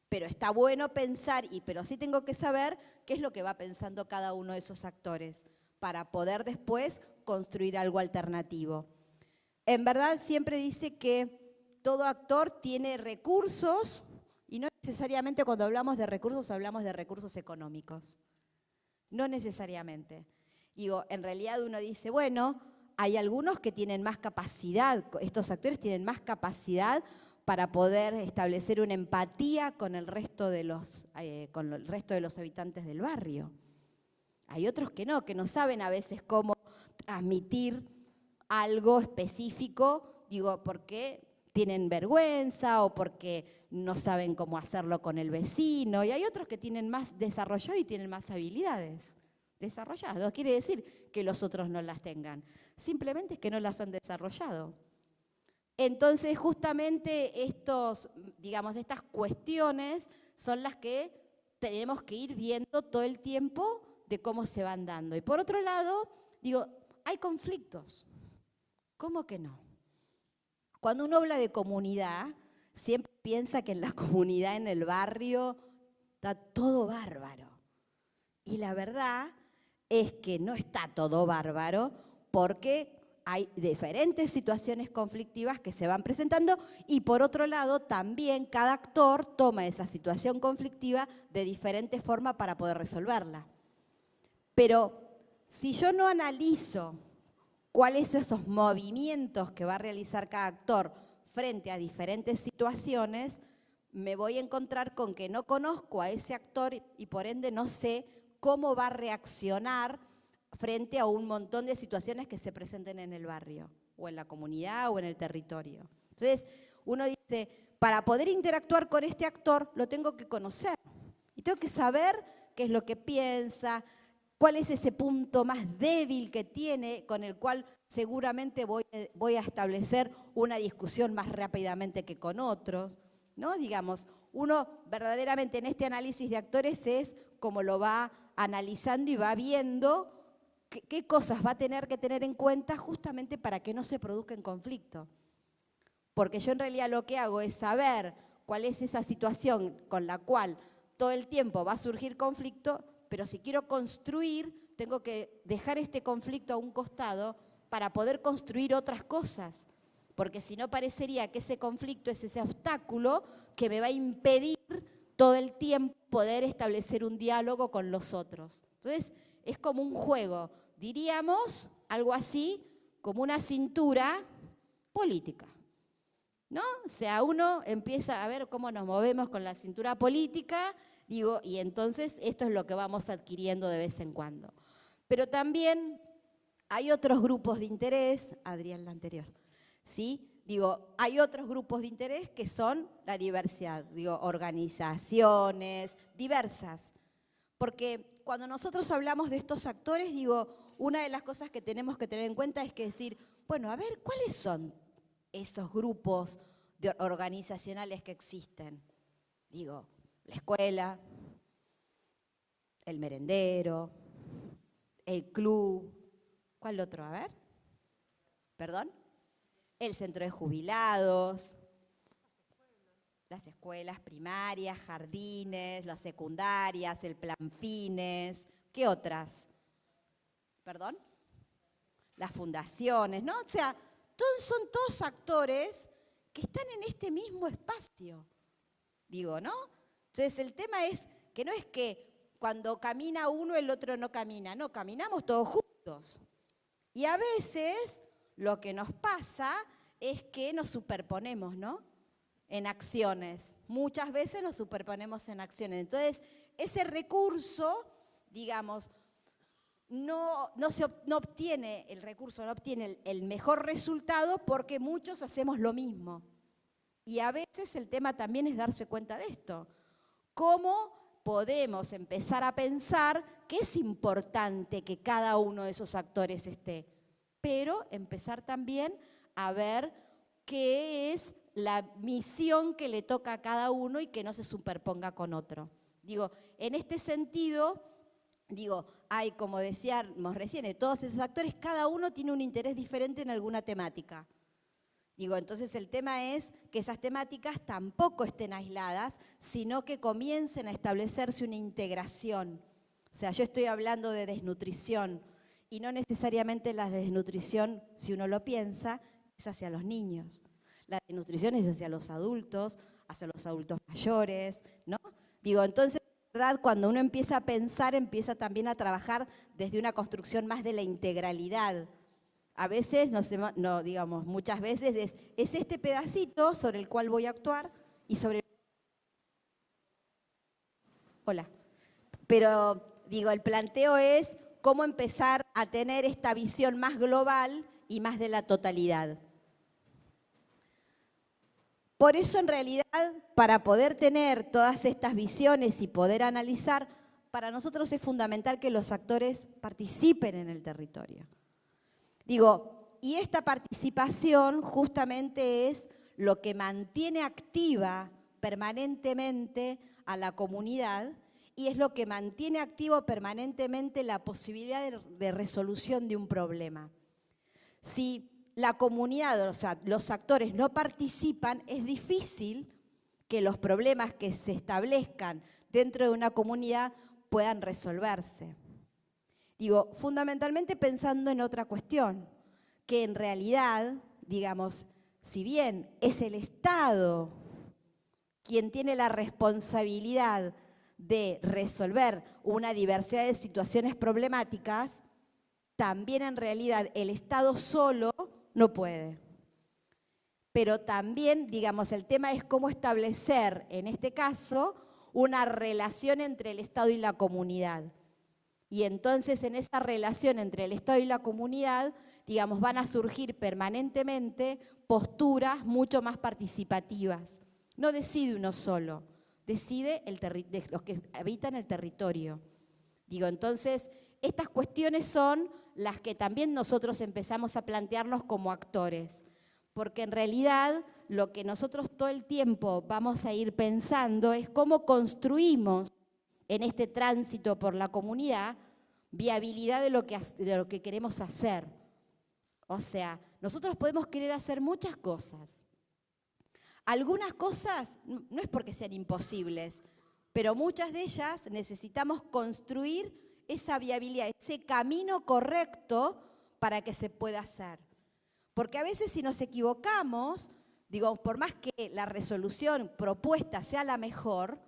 Pero está bueno pensar, pero sí tengo que saber qué es lo que va pensando cada uno de esos actores para poder después construir algo alternativo. En verdad siempre dice que todo actor tiene recursos y no necesariamente cuando hablamos de recursos económicos. No necesariamente. Digo, en realidad uno dice, bueno, hay algunos que tienen más capacidad, estos actores tienen más capacidad para poder establecer una empatía con el resto de los habitantes del barrio. Hay otros que no saben a veces cómo transmitir algo específico, digo, porque tienen vergüenza o porque no saben cómo hacerlo con el vecino, y hay otros que tienen más desarrollado y tienen más habilidades desarrolladas. No quiere decir que los otros no las tengan, simplemente es que no las han desarrollado. Entonces, justamente estas cuestiones son las que tenemos que ir viendo todo el tiempo de cómo se van dando. Y por otro lado, digo, hay conflictos. ¿Cómo que no? Cuando uno habla de comunidad, siempre piensa que en la comunidad, en el barrio, está todo bárbaro. Y la verdad es que no está todo bárbaro porque hay diferentes situaciones conflictivas que se van presentando y por otro lado también cada actor toma esa situación conflictiva de diferente forma para poder resolverla. Pero si yo no analizo cuáles son esos movimientos que va a realizar cada actor frente a diferentes situaciones, me voy a encontrar con que no conozco a ese actor y por ende no sé cómo va a reaccionar frente a un montón de situaciones que se presenten en el barrio, o en la comunidad, o en el territorio. Entonces, uno dice, para poder interactuar con este actor, lo tengo que conocer. Y tengo que saber qué es lo que piensa, cuál es ese punto más débil que tiene, con el cual seguramente voy a establecer una discusión más rápidamente que con otros, ¿no? Digamos, uno verdaderamente en este análisis de actores es como lo va analizando y va viendo qué cosas va a tener que tener en cuenta justamente para que no se produzca en conflicto. Porque yo en realidad lo que hago es saber cuál es esa situación con la cual todo el tiempo va a surgir conflicto, pero si quiero construir, tengo que dejar este conflicto a un costado para poder construir otras cosas. Porque si no parecería que ese conflicto es ese obstáculo que me va a impedir todo el tiempo poder establecer un diálogo con los otros. Entonces, es como un juego, diríamos, algo así, como una cintura política, ¿no? O sea, uno empieza a ver cómo nos movemos con la cintura política, digo, y entonces esto es lo que vamos adquiriendo de vez en cuando. Pero también hay otros grupos de interés, Adrián, la anterior, ¿sí? Digo, hay otros grupos de interés que son la diversidad, digo, organizaciones diversas. Porque cuando nosotros hablamos de estos actores, digo, una de las cosas que tenemos que tener en cuenta es que decir, bueno, a ver, ¿cuáles son esos grupos organizacionales que existen? Digo, la escuela, el merendero, el club, ¿cuál otro? A ver, ¿perdón? El centro de jubilados, las escuelas primarias, jardines, las secundarias, el plan fines, ¿qué otras? ¿Perdón? Las fundaciones, ¿no? O sea, son todos actores que están en este mismo espacio, digo, ¿no? Entonces el tema es que no es que cuando camina uno el otro no camina, no, caminamos todos juntos. Y a veces lo que nos pasa es que nos superponemos, ¿no? en acciones. Muchas veces nos superponemos en acciones. Entonces, ese recurso, digamos, no obtiene el mejor resultado porque muchos hacemos lo mismo. Y a veces el tema también es darse cuenta de esto. ¿Cómo podemos empezar a pensar que es importante que cada uno de esos actores esté? Pero empezar también a ver qué es la misión que le toca a cada uno y que no se superponga con otro. Digo, en este sentido, hay, como decíamos recién, de todos esos actores, cada uno tiene un interés diferente en alguna temática. Entonces el tema es que esas temáticas tampoco estén aisladas, sino que comiencen a establecerse una integración. O sea, yo estoy hablando de desnutrición, y no necesariamente la desnutrición, si uno lo piensa, es hacia los niños. La desnutrición es hacia los adultos mayores, ¿no? Entonces, ¿verdad? Cuando uno empieza a pensar, empieza también a trabajar desde una construcción más de la integralidad. A veces, muchas veces es este pedacito sobre el cual voy a actuar y sobre... Hola. Pero, el planteo es cómo empezar a tener esta visión más global y más de la totalidad. Por eso, en realidad, para poder tener todas estas visiones y poder analizar, para nosotros es fundamental que los actores participen en el territorio. Y esta participación justamente es lo que mantiene activa permanentemente a la comunidad y es lo que mantiene activo permanentemente la posibilidad de resolución de un problema. Si la comunidad, o sea, los actores no participan, es difícil que los problemas que se establezcan dentro de una comunidad puedan resolverse. Fundamentalmente pensando en otra cuestión, que en realidad, si bien es el Estado quien tiene la responsabilidad de resolver una diversidad de situaciones problemáticas, también en realidad el Estado solo no puede. Pero también, el tema es cómo establecer, en este caso, una relación entre el Estado y la comunidad. Y entonces en esa relación entre el Estado y la comunidad, van a surgir permanentemente posturas mucho más participativas. No decide uno solo, decide los que habitan el territorio. Entonces, estas cuestiones son las que también nosotros empezamos a plantearnos como actores, porque en realidad lo que nosotros todo el tiempo vamos a ir pensando es cómo construimos en este tránsito por la comunidad viabilidad de lo que queremos hacer. O sea, nosotros podemos querer hacer muchas cosas. Algunas cosas no es porque sean imposibles, pero muchas de ellas necesitamos construir esa viabilidad, ese camino correcto para que se pueda hacer. Porque a veces si nos equivocamos, por más que la resolución propuesta sea la mejor,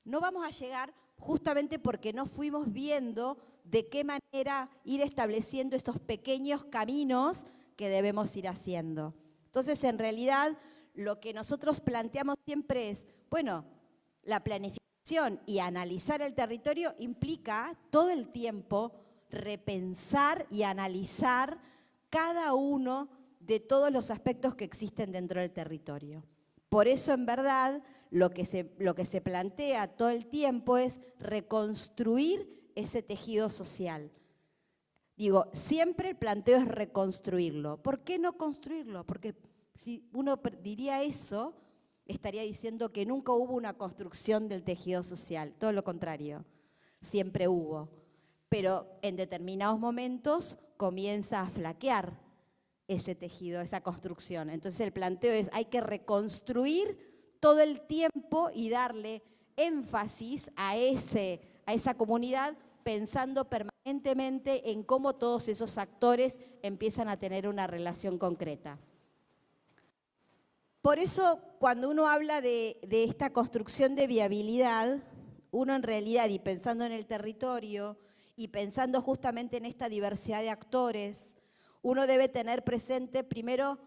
no vamos a llegar justamente porque no fuimos viendo de qué manera ir estableciendo estos pequeños caminos que debemos ir haciendo. Entonces, en realidad, lo que nosotros planteamos siempre es, la planificación y analizar el territorio implica todo el tiempo repensar y analizar cada uno de todos los aspectos que existen dentro del territorio. Por eso, en verdad, lo que se plantea todo el tiempo es reconstruir ese tejido social. Siempre el planteo es reconstruirlo. ¿Por qué no construirlo? Porque si uno diría eso, estaría diciendo que nunca hubo una construcción del tejido social. Todo lo contrario, siempre hubo. Pero en determinados momentos comienza a flaquear ese tejido, esa construcción. Entonces el planteo es, hay que reconstruir todo el tiempo y darle énfasis a esa comunidad, pensando permanentemente en cómo todos esos actores empiezan a tener una relación concreta. Por eso, cuando uno habla de esta construcción de viabilidad, uno en realidad, y pensando en el territorio, y pensando justamente en esta diversidad de actores, uno debe tener presente primero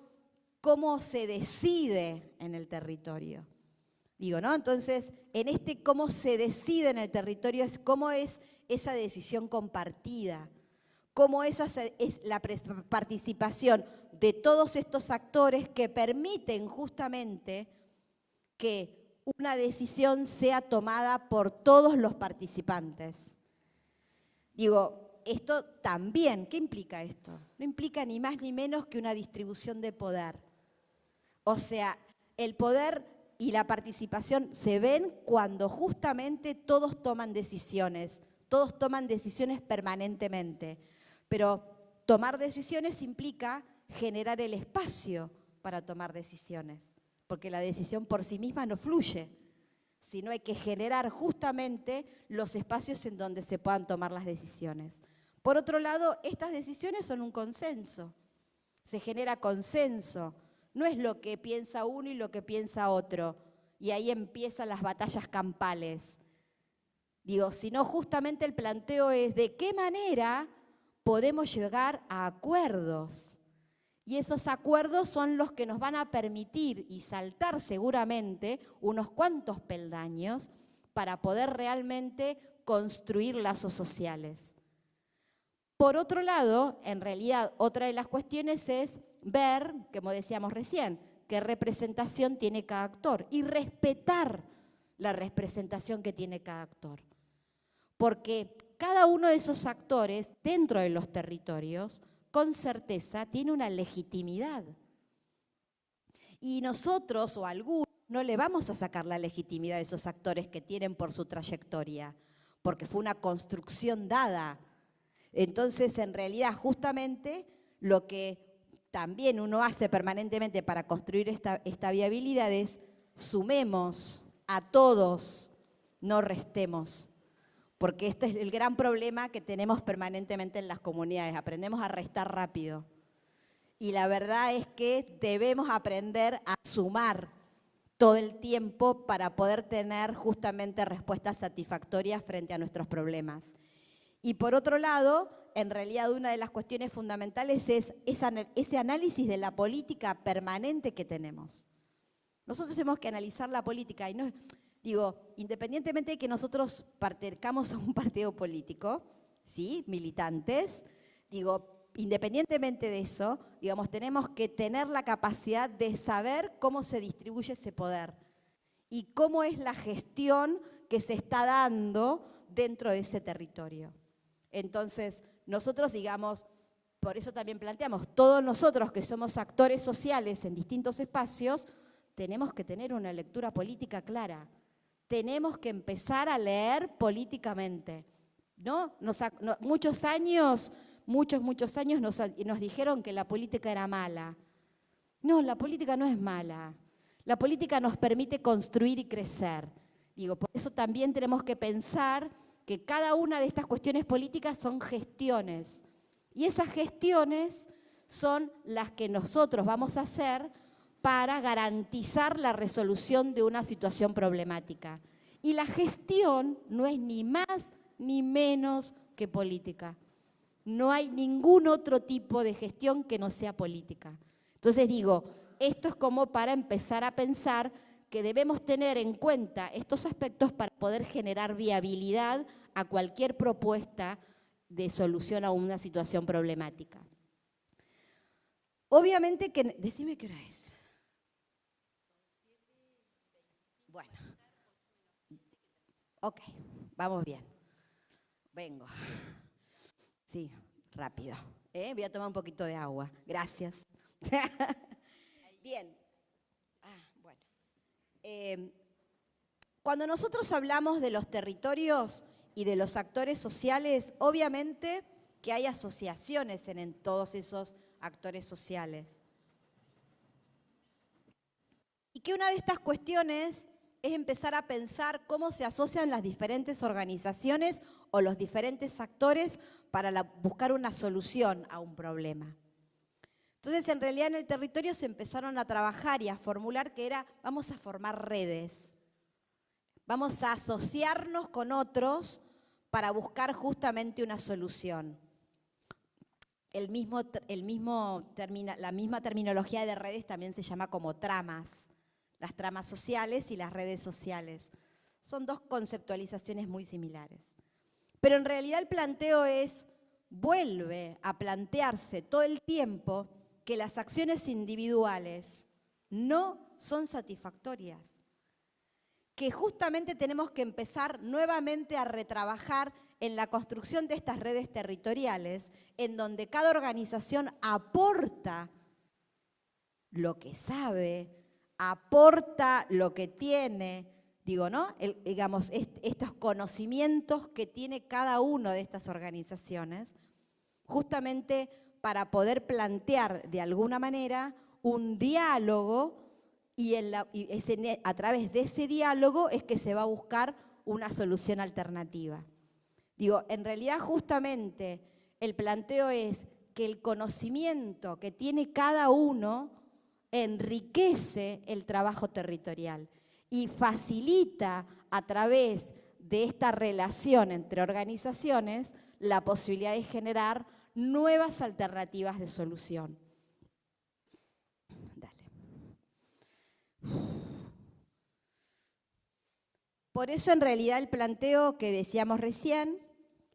cómo se decide en el territorio. Digo, ¿no? Entonces, en este cómo se decide en el territorio es cómo es esa decisión compartida, cómo es la participación de todos estos actores que permiten justamente que una decisión sea tomada por todos los participantes. Digo, esto también, ¿qué implica esto? No implica ni más ni menos que una distribución de poder. O sea, el poder y la participación se ven cuando justamente todos toman decisiones permanentemente. Pero tomar decisiones implica generar el espacio para tomar decisiones, porque la decisión por sí misma no fluye, sino hay que generar justamente los espacios en donde se puedan tomar las decisiones. Por otro lado, estas decisiones son un consenso, se genera consenso, no es lo que piensa uno y lo que piensa otro, y ahí empiezan las batallas campales. Digo, sino justamente el planteo es de qué manera podemos llegar a acuerdos. Y esos acuerdos son los que nos van a permitir y saltar seguramente unos cuantos peldaños para poder realmente construir lazos sociales. Por otro lado, en realidad, otra de las cuestiones es ver, como decíamos recién, qué representación tiene cada actor y respetar la representación que tiene cada actor. Porque cada uno de esos actores dentro de los territorios, con certeza, tiene una legitimidad. Y nosotros o algunos no le vamos a sacar la legitimidad a esos actores que tienen por su trayectoria, porque fue una construcción dada. Entonces, en realidad, justamente lo que también uno hace permanentemente para construir esta viabilidad es sumemos a todos, no restemos. Porque esto es el gran problema que tenemos permanentemente en las comunidades. Aprendemos a restar rápido. Y la verdad es que debemos aprender a sumar todo el tiempo para poder tener justamente respuestas satisfactorias frente a nuestros problemas. Y por otro lado, en realidad una de las cuestiones fundamentales es ese análisis de la política permanente que tenemos. Nosotros tenemos que analizar la política y no... Digo, independientemente de que nosotros pertenezcamos a un partido político, ¿sí? Militantes, digo, independientemente de eso, digamos, tenemos que tener la capacidad de saber cómo se distribuye ese poder y cómo es la gestión que se está dando dentro de ese territorio. Entonces, nosotros, digamos, por eso también planteamos, todos nosotros que somos actores sociales en distintos espacios, tenemos que tener una lectura política clara. Tenemos que empezar a leer políticamente, ¿no? Muchos años nos dijeron que la política era mala. No, la política no es mala. La política nos permite construir y crecer. Digo, por eso también tenemos que pensar que cada una de estas cuestiones políticas son gestiones. Y esas gestiones son las que nosotros vamos a hacer para garantizar la resolución de una situación problemática. Y la gestión no es ni más ni menos que política. No hay ningún otro tipo de gestión que no sea política. Entonces digo, esto es como para empezar a pensar que debemos tener en cuenta estos aspectos para poder generar viabilidad a cualquier propuesta de solución a una situación problemática. Obviamente que... Decime qué hora es. Bueno, ok, vamos bien. Vengo. Sí, rápido. Voy a tomar un poquito de agua. Gracias. Bien. Bueno. Cuando nosotros hablamos de los territorios y de los actores sociales, obviamente que hay asociaciones en todos esos actores sociales. Y que una de estas cuestiones es empezar a pensar cómo se asocian las diferentes organizaciones o los diferentes actores para buscar una solución a un problema. Entonces, en realidad en el territorio se empezaron a trabajar y a formular que era, vamos a formar redes, vamos a asociarnos con otros para buscar justamente una solución. la misma terminología de redes también se llama como tramas, las tramas sociales y las redes sociales. Son dos conceptualizaciones muy similares. Pero en realidad el planteo vuelve a plantearse todo el tiempo que las acciones individuales no son satisfactorias, que justamente tenemos que empezar nuevamente a retrabajar en la construcción de estas redes territoriales, en donde cada organización aporta lo que sabe, aporta lo que tiene, digamos, estos conocimientos que tiene cada una de estas organizaciones, justamente para poder plantear de alguna manera un diálogo y a través de ese diálogo es que se va a buscar una solución alternativa. En realidad justamente el planteo es que el conocimiento que tiene cada uno enriquece el trabajo territorial y facilita a través de esta relación entre organizaciones la posibilidad de generar nuevas alternativas de solución. Por eso en realidad el planteo que decíamos recién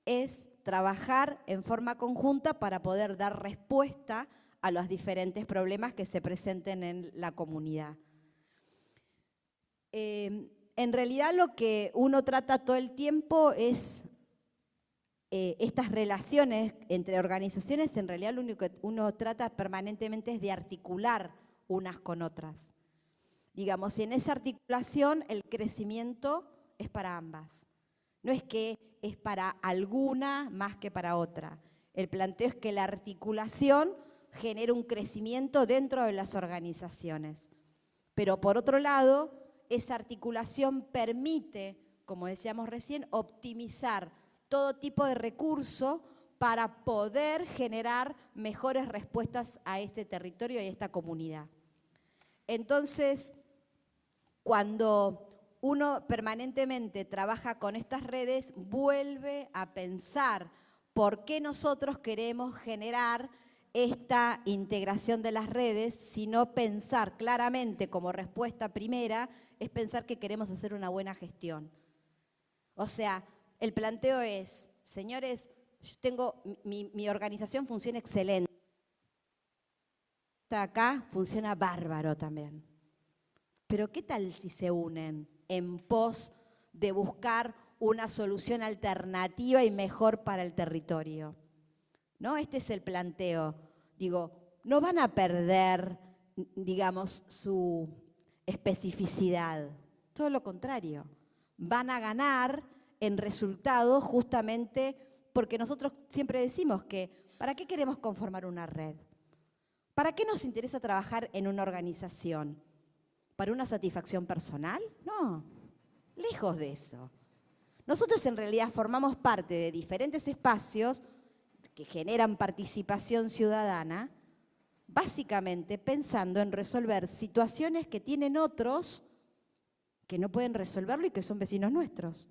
es trabajar en forma conjunta para poder dar respuesta a los diferentes problemas que se presenten en la comunidad. En realidad lo que uno trata todo el tiempo es estas relaciones entre organizaciones, en realidad lo único que uno trata permanentemente es de articular unas con otras. Digamos, en esa articulación el crecimiento es para ambas. No es que es para alguna más que para otra. El planteo es que la articulación genera un crecimiento dentro de las organizaciones. Pero por otro lado, esa articulación permite, como decíamos recién, optimizar todo tipo de recursos para poder generar mejores respuestas a este territorio y a esta comunidad. Entonces, cuando uno permanentemente trabaja con estas redes, vuelve a pensar por qué nosotros queremos generar esta integración de las redes, sino pensar claramente como respuesta primera, es pensar que queremos hacer una buena gestión. O sea, el planteo es, señores, yo tengo, mi organización funciona excelente. Acá funciona bárbaro también. Pero ¿qué tal si se unen en pos de buscar una solución alternativa y mejor para el territorio? ¿No? Este es el planteo. No van a perder, digamos, su especificidad. Todo lo contrario. Van a ganar en resultados justamente porque nosotros siempre decimos que ¿para qué queremos conformar una red? ¿Para qué nos interesa trabajar en una organización? ¿Para una satisfacción personal? No, lejos de eso. Nosotros en realidad formamos parte de diferentes espacios que generan participación ciudadana, básicamente pensando en resolver situaciones que tienen otros que no pueden resolverlo y que son vecinos nuestros.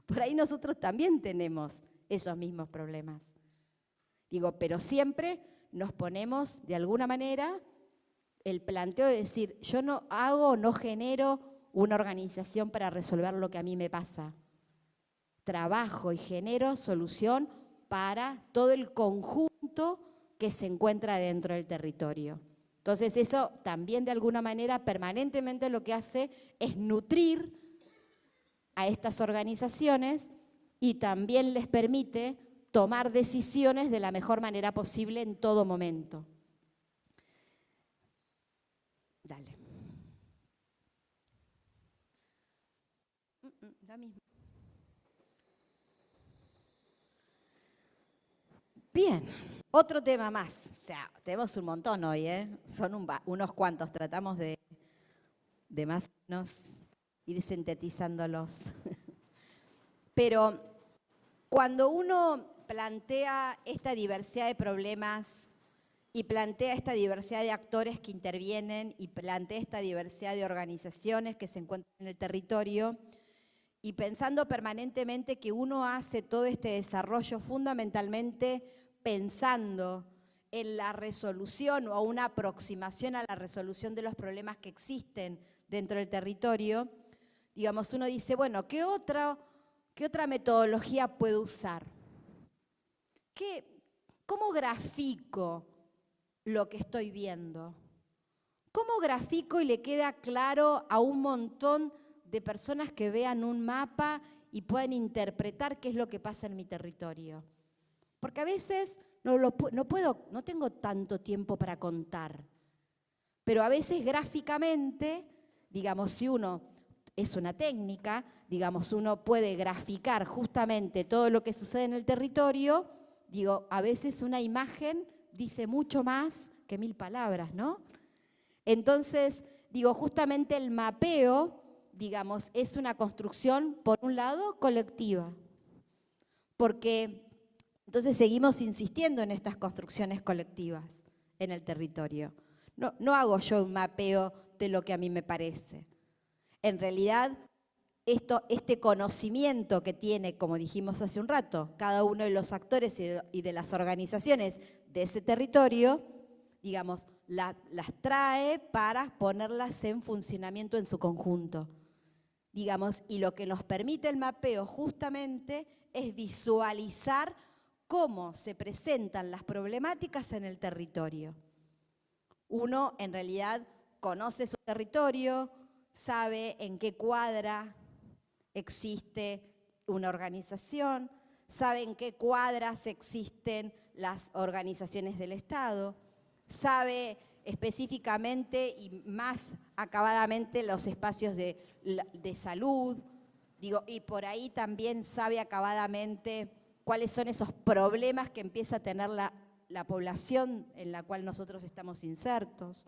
Por ahí nosotros también tenemos esos mismos problemas. Pero siempre nos ponemos de alguna manera el planteo de decir, yo no genero una organización para resolver lo que a mí me pasa. Trabajo y genero solución para todo el conjunto que se encuentra dentro del territorio. Entonces eso también de alguna manera permanentemente lo que hace es nutrir a estas organizaciones y también les permite tomar decisiones de la mejor manera posible en todo momento. Dale. La misma. Bien, otro tema más. O sea, tenemos un montón hoy, ¿eh? Son unos cuantos. Tratamos de más o menos ir sintetizándolos. Pero cuando uno plantea esta diversidad de problemas y plantea esta diversidad de actores que intervienen y plantea esta diversidad de organizaciones que se encuentran en el territorio y pensando permanentemente que uno hace todo este desarrollo fundamentalmente pensando en la resolución o una aproximación a la resolución de los problemas que existen dentro del territorio, digamos, uno dice, bueno, ¿qué otra metodología puedo usar? ¿Cómo grafico lo que estoy viendo? ¿Cómo grafico y le queda claro a un montón de personas que vean un mapa y puedan interpretar qué es lo que pasa en mi territorio? Porque a veces no tengo tanto tiempo para contar, pero a veces gráficamente, digamos, si uno es una técnica, digamos, uno puede graficar justamente todo lo que sucede en el territorio, digo, a veces una imagen dice mucho más que 1000 palabras, ¿no? Entonces, digo, justamente el mapeo, digamos, es una construcción, por un lado, colectiva, porque entonces seguimos insistiendo en estas construcciones colectivas en el territorio. No hago yo un mapeo de lo que a mí me parece. En realidad, este conocimiento que tiene, como dijimos hace un rato, cada uno de los actores y de las organizaciones de ese territorio, digamos, las trae para ponerlas en funcionamiento en su conjunto. Digamos, y lo que nos permite el mapeo justamente es visualizar cómo se presentan las problemáticas en el territorio. Uno, en realidad, conoce su territorio, sabe en qué cuadra existe una organización, sabe en qué cuadras existen las organizaciones del Estado, sabe específicamente y más acabadamente los espacios de salud, digo, y por ahí también sabe acabadamente cuáles son esos problemas que empieza a tener la población en la cual nosotros estamos insertos.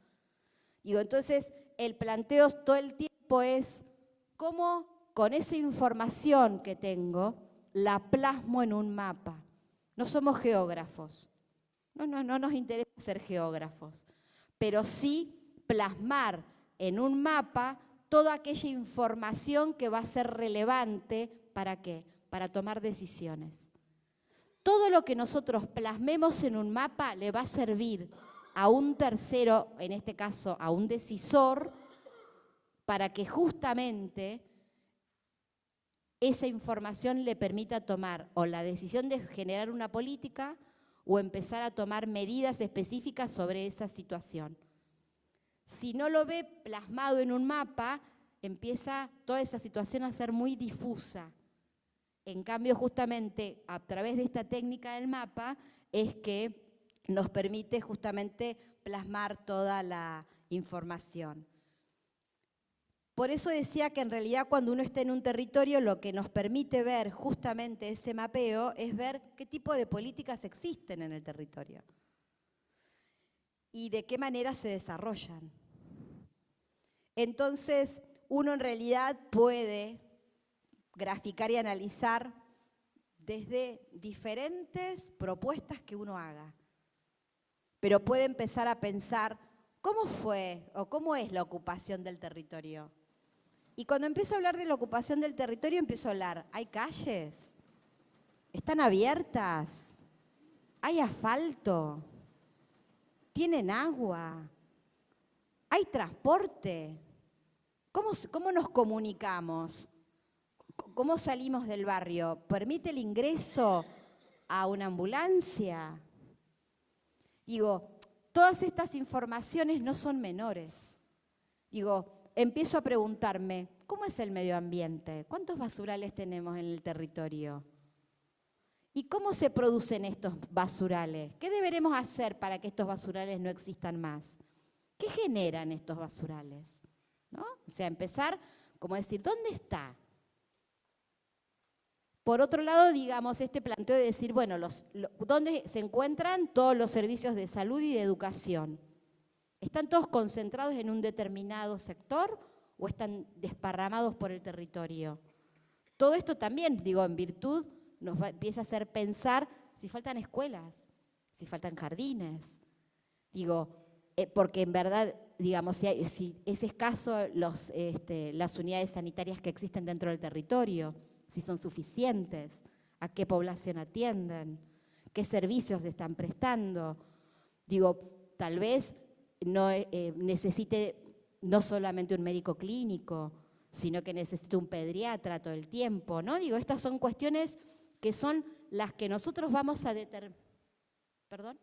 Digo, entonces, el planteo todo el tiempo es cómo con esa información que tengo la plasmo en un mapa. No somos geógrafos, no nos interesa ser geógrafos, pero sí plasmar en un mapa toda aquella información que va a ser relevante, ¿para qué? Para tomar decisiones. Todo lo que nosotros plasmemos en un mapa le va a servir a un tercero, en este caso a un decisor, para que justamente esa información le permita tomar o la decisión de generar una política o empezar a tomar medidas específicas sobre esa situación. Si no lo ve plasmado en un mapa, empieza toda esa situación a ser muy difusa. En cambio, justamente a través de esta técnica del mapa es que nos permite justamente plasmar toda la información. Por eso decía que en realidad cuando uno está en un territorio lo que nos permite ver justamente ese mapeo es ver qué tipo de políticas existen en el territorio y de qué manera se desarrollan. Entonces, uno en realidad puede graficar y analizar desde diferentes propuestas que uno haga, pero puede empezar a pensar cómo fue o cómo es la ocupación del territorio. Y cuando empiezo a hablar de la ocupación del territorio, empiezo a hablar, ¿hay calles? ¿Están abiertas? ¿Hay asfalto? ¿Tienen agua? ¿Hay transporte? ¿Cómo nos comunicamos? ¿Cómo salimos del barrio? ¿Permite el ingreso a una ambulancia? Digo, todas estas informaciones no son menores. Digo, empiezo a preguntarme, ¿cómo es el medio ambiente? ¿Cuántos basurales tenemos en el territorio? ¿Y cómo se producen estos basurales? ¿Qué deberemos hacer para que estos basurales no existan más? ¿Qué generan estos basurales? ¿No? O sea, empezar, como decir, ¿dónde está? Por otro lado, digamos, este planteo de decir, bueno, ¿dónde se encuentran todos los servicios de salud y de educación? ¿Están todos concentrados en un determinado sector o están desparramados por el territorio? Todo esto también, digo, en virtud empieza a hacer pensar si faltan escuelas, si faltan jardines. Digo, porque en verdad, digamos, si es escaso las unidades sanitarias que existen dentro del territorio, si son suficientes, a qué población atienden, qué servicios están prestando. Digo, tal vez no necesite no solamente un médico clínico, sino que necesite un pediatra todo el tiempo, ¿no? Digo, estas son cuestiones que son las que nosotros vamos a determinar. ¿Perdón?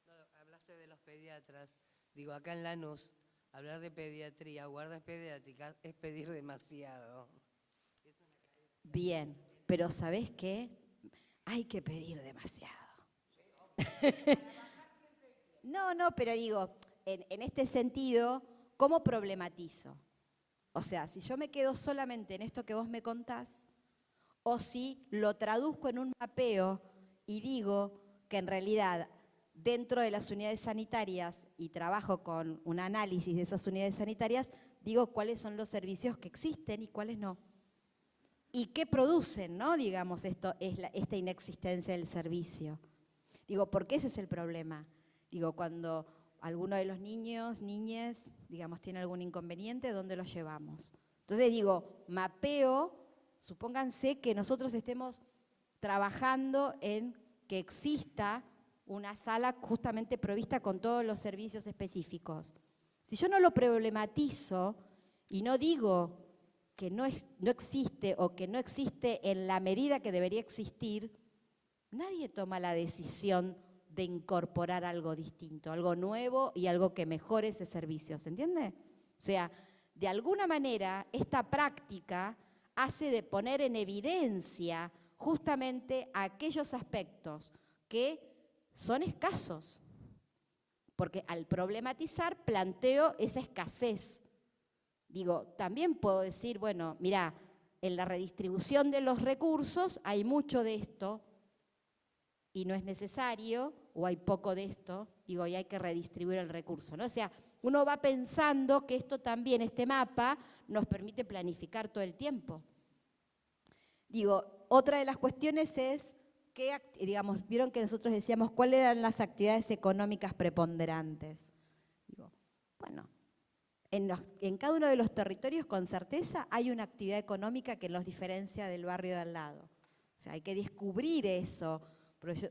No, hablaste de los pediatras. Digo, acá en Lanús, hablar de pediatría, guardas pediátricas, es pedir demasiado. Bien, pero ¿sabés qué? Hay que pedir demasiado. No, pero digo, en este sentido, ¿cómo problematizo? O sea, si yo me quedo solamente en esto que vos me contás, o si lo traduzco en un mapeo y digo que en realidad dentro de las unidades sanitarias, y trabajo con un análisis de esas unidades sanitarias, digo cuáles son los servicios que existen y cuáles no. ¿Y qué producen, no? Digamos, esta inexistencia del servicio. Digo, porque ese es el problema. Digo, cuando alguno de los niños, niñas, digamos, tiene algún inconveniente, ¿dónde los llevamos? Entonces digo, mapeo, supónganse que nosotros estemos trabajando en que exista una sala justamente provista con todos los servicios específicos. Si yo no lo problematizo y no digo que no existe o que no existe en la medida que debería existir, nadie toma la decisión de incorporar algo distinto, algo nuevo y algo que mejore ese servicio, ¿se entiende? O sea, de alguna manera esta práctica hace de poner en evidencia justamente aquellos aspectos que son escasos, porque al problematizar planteo esa escasez. Digo, también puedo decir, bueno, mira, en la redistribución de los recursos hay mucho de esto y no es necesario, o hay poco de esto, digo, y hay que redistribuir el recurso, ¿no? O sea, uno va pensando que esto también, este mapa, nos permite planificar todo el tiempo. Digo, otra de las cuestiones es que, digamos, vieron que nosotros decíamos cuáles eran las actividades económicas preponderantes. Digo, bueno, en cada uno de los territorios con certeza hay una actividad económica que los diferencia del barrio de al lado. O sea, hay que descubrir eso.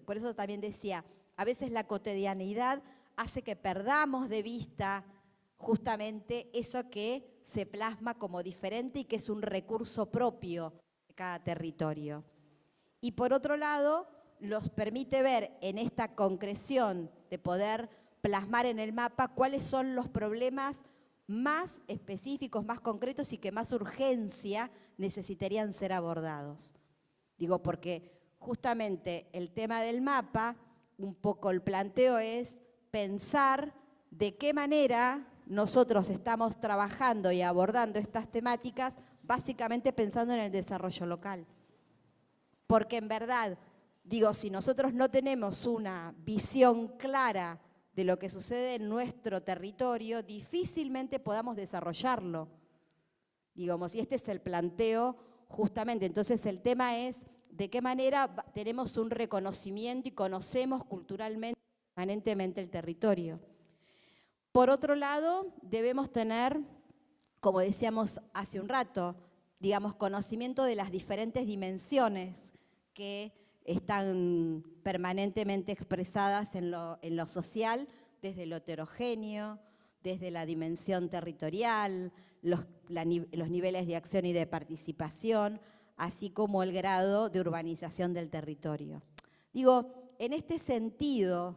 Por eso también decía, a veces la cotidianidad hace que perdamos de vista justamente eso que se plasma como diferente y que es un recurso propio de cada territorio. Y por otro lado, los permite ver en esta concreción de poder plasmar en el mapa cuáles son los problemas más específicos, más concretos y que más urgencia necesitarían ser abordados. Digo, porque justamente el tema del mapa, un poco el planteo es pensar de qué manera nosotros estamos trabajando y abordando estas temáticas, básicamente pensando en el desarrollo local. Porque en verdad, digo, si nosotros no tenemos una visión clara de lo que sucede en nuestro territorio, difícilmente podamos desarrollarlo. Digamos, y este es el planteo justamente. Entonces el tema es de qué manera tenemos un reconocimiento y conocemos culturalmente, permanentemente el territorio. Por otro lado, debemos tener, como decíamos hace un rato, digamos, conocimiento de las diferentes dimensiones que están permanentemente expresadas en lo social, desde lo heterogéneo, desde la dimensión territorial, los niveles de acción y de participación, así como el grado de urbanización del territorio. Digo, en este sentido,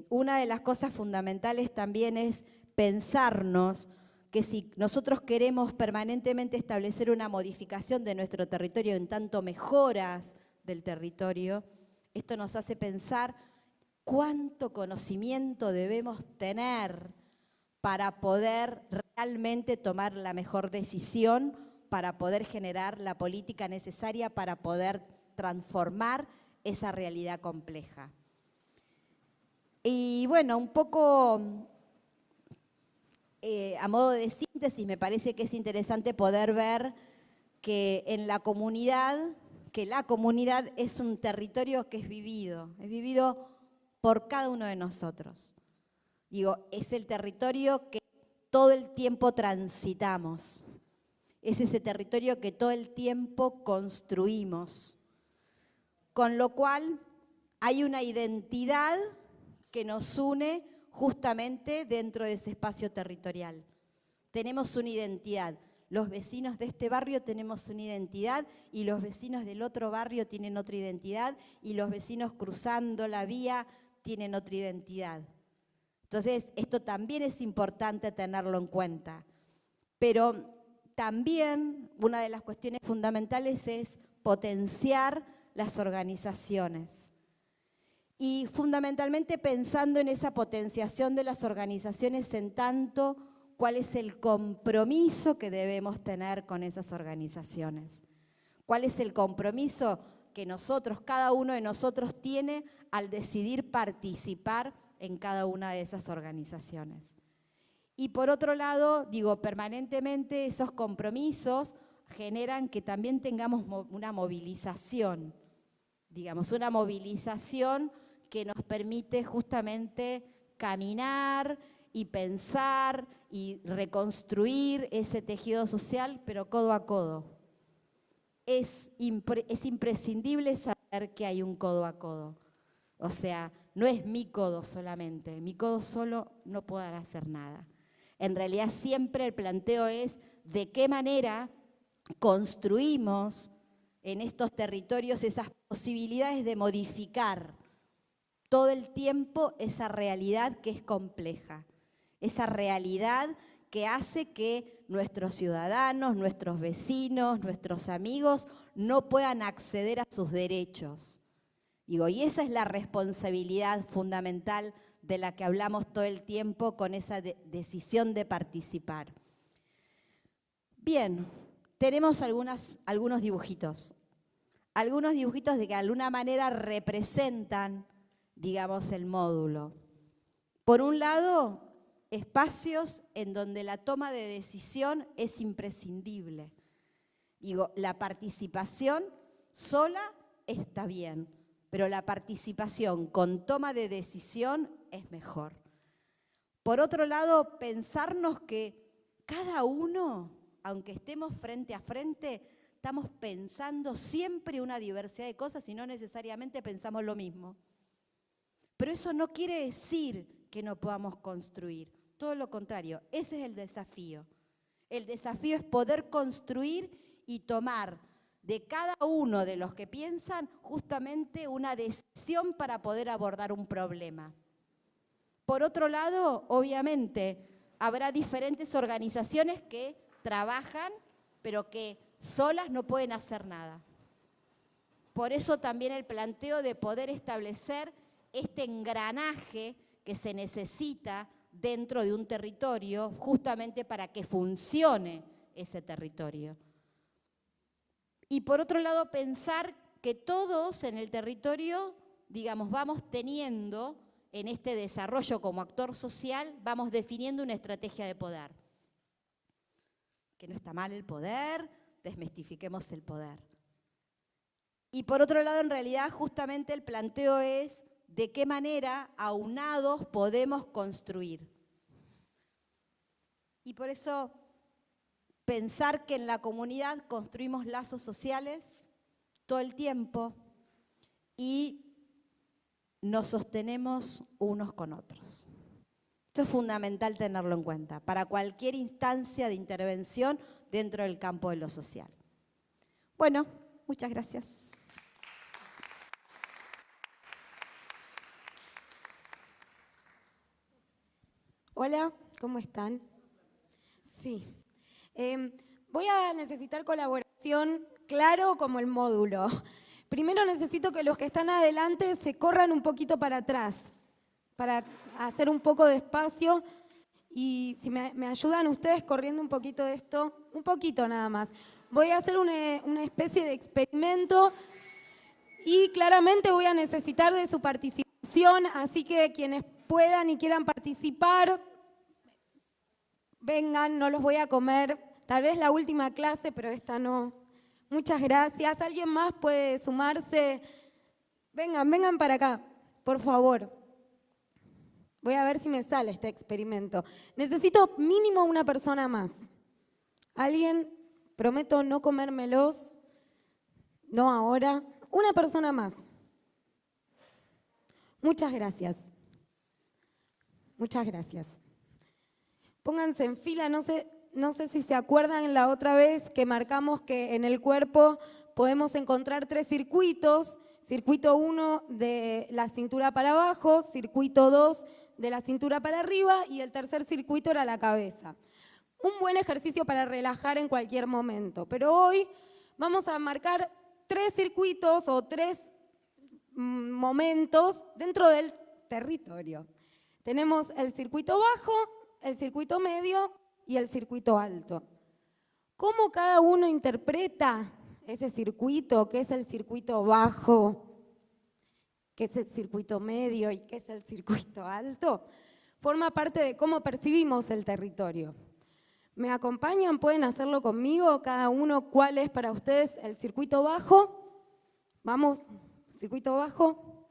una de las cosas fundamentales también es pensarnos que si nosotros queremos permanentemente establecer una modificación de nuestro territorio en tanto mejoras del territorio, esto nos hace pensar cuánto conocimiento debemos tener para poder realmente tomar la mejor decisión, para poder generar la política necesaria para poder transformar esa realidad compleja. Y bueno, un poco a modo de síntesis, me parece que es interesante poder ver que en la comunidad que la comunidad es un territorio que es vivido por cada uno de nosotros. Digo, es el territorio que todo el tiempo transitamos, es ese territorio que todo el tiempo construimos, con lo cual hay una identidad que nos une justamente dentro de ese espacio territorial. Tenemos una identidad. Los vecinos de este barrio tenemos una identidad y los vecinos del otro barrio tienen otra identidad y los vecinos cruzando la vía tienen otra identidad. Entonces, esto también es importante tenerlo en cuenta. Pero también una de las cuestiones fundamentales es potenciar las organizaciones. Y fundamentalmente pensando en esa potenciación de las organizaciones en tanto cuál es el compromiso que debemos tener con esas organizaciones. ¿Cuál es el compromiso que nosotros, cada uno de nosotros tiene al decidir participar en cada una de esas organizaciones? Y por otro lado, digo, permanentemente esos compromisos generan que también tengamos una movilización, digamos, una movilización que nos permite justamente caminar y pensar y reconstruir ese tejido social, pero codo a codo. Es imprescindible saber que hay un codo a codo. O sea, no es mi codo solamente, mi codo solo no podrá hacer nada. En realidad siempre el planteo es de qué manera construimos en estos territorios esas posibilidades de modificar todo el tiempo esa realidad que es compleja, esa realidad que hace que nuestros ciudadanos, nuestros vecinos, nuestros amigos no puedan acceder a sus derechos. Digo, y esa es la responsabilidad fundamental de la que hablamos todo el tiempo con esa decisión de participar. Bien, tenemos algunos dibujitos. Algunos dibujitos de que de alguna manera representan, digamos, el módulo. Por un lado, espacios en donde la toma de decisión es imprescindible. Digo, la participación sola está bien, pero la participación con toma de decisión es mejor. Por otro lado, pensarnos que cada uno, aunque estemos frente a frente, estamos pensando siempre una diversidad de cosas y no necesariamente pensamos lo mismo. Pero eso no quiere decir que no podamos construir. Todo lo contrario, ese es el desafío. El desafío es poder construir y tomar de cada uno de los que piensan justamente una decisión para poder abordar un problema. Por otro lado, obviamente, habrá diferentes organizaciones que trabajan, pero que solas no pueden hacer nada. Por eso también el planteo de poder establecer este engranaje que se necesita dentro de un territorio justamente para que funcione ese territorio. Y por otro lado, pensar que todos en el territorio, digamos, vamos teniendo en este desarrollo como actor social, vamos definiendo una estrategia de poder. Que no está mal el poder, desmistifiquemos el poder. Y por otro lado, en realidad, justamente el planteo es de qué manera, aunados, podemos construir. Y por eso, pensar que en la comunidad construimos lazos sociales todo el tiempo y nos sostenemos unos con otros. Esto es fundamental tenerlo en cuenta para cualquier instancia de intervención dentro del campo de lo social. Bueno, muchas gracias. Hola, ¿cómo están? Sí. Voy a necesitar colaboración, claro, como el módulo. Primero necesito que los que están adelante se corran un poquito para atrás, para hacer un poco de espacio. Y si me ayudan ustedes corriendo un poquito de esto, un poquito nada más. Voy a hacer una especie de experimento y claramente voy a necesitar de su participación, así que quienes puedan y quieran participar, vengan, no los voy a comer. Tal vez la última clase, pero esta no. Muchas gracias. ¿Alguien más puede sumarse? Vengan para acá, por favor. Voy a ver si me sale este experimento. Necesito mínimo una persona más. ¿Alguien? Prometo no comérmelos. No ahora. Una persona más. Muchas gracias. Muchas gracias. Pónganse en fila, no sé si se acuerdan la otra vez que marcamos que en el cuerpo podemos encontrar 3 circuitos. Circuito 1 de la cintura para abajo, circuito 2 de la cintura para arriba y el tercer circuito era la cabeza. Un buen ejercicio para relajar en cualquier momento, pero hoy vamos a marcar 3 circuitos o 3 momentos dentro del territorio. Tenemos el circuito bajo, el circuito medio y el circuito alto. ¿Cómo cada uno interpreta ese circuito? ¿Qué es el circuito bajo? ¿Qué es el circuito medio? ¿Y qué es el circuito alto? Forma parte de cómo percibimos el territorio. ¿Me acompañan? ¿Pueden hacerlo conmigo? Cada uno, ¿cuál es para ustedes el circuito bajo? Vamos, circuito bajo.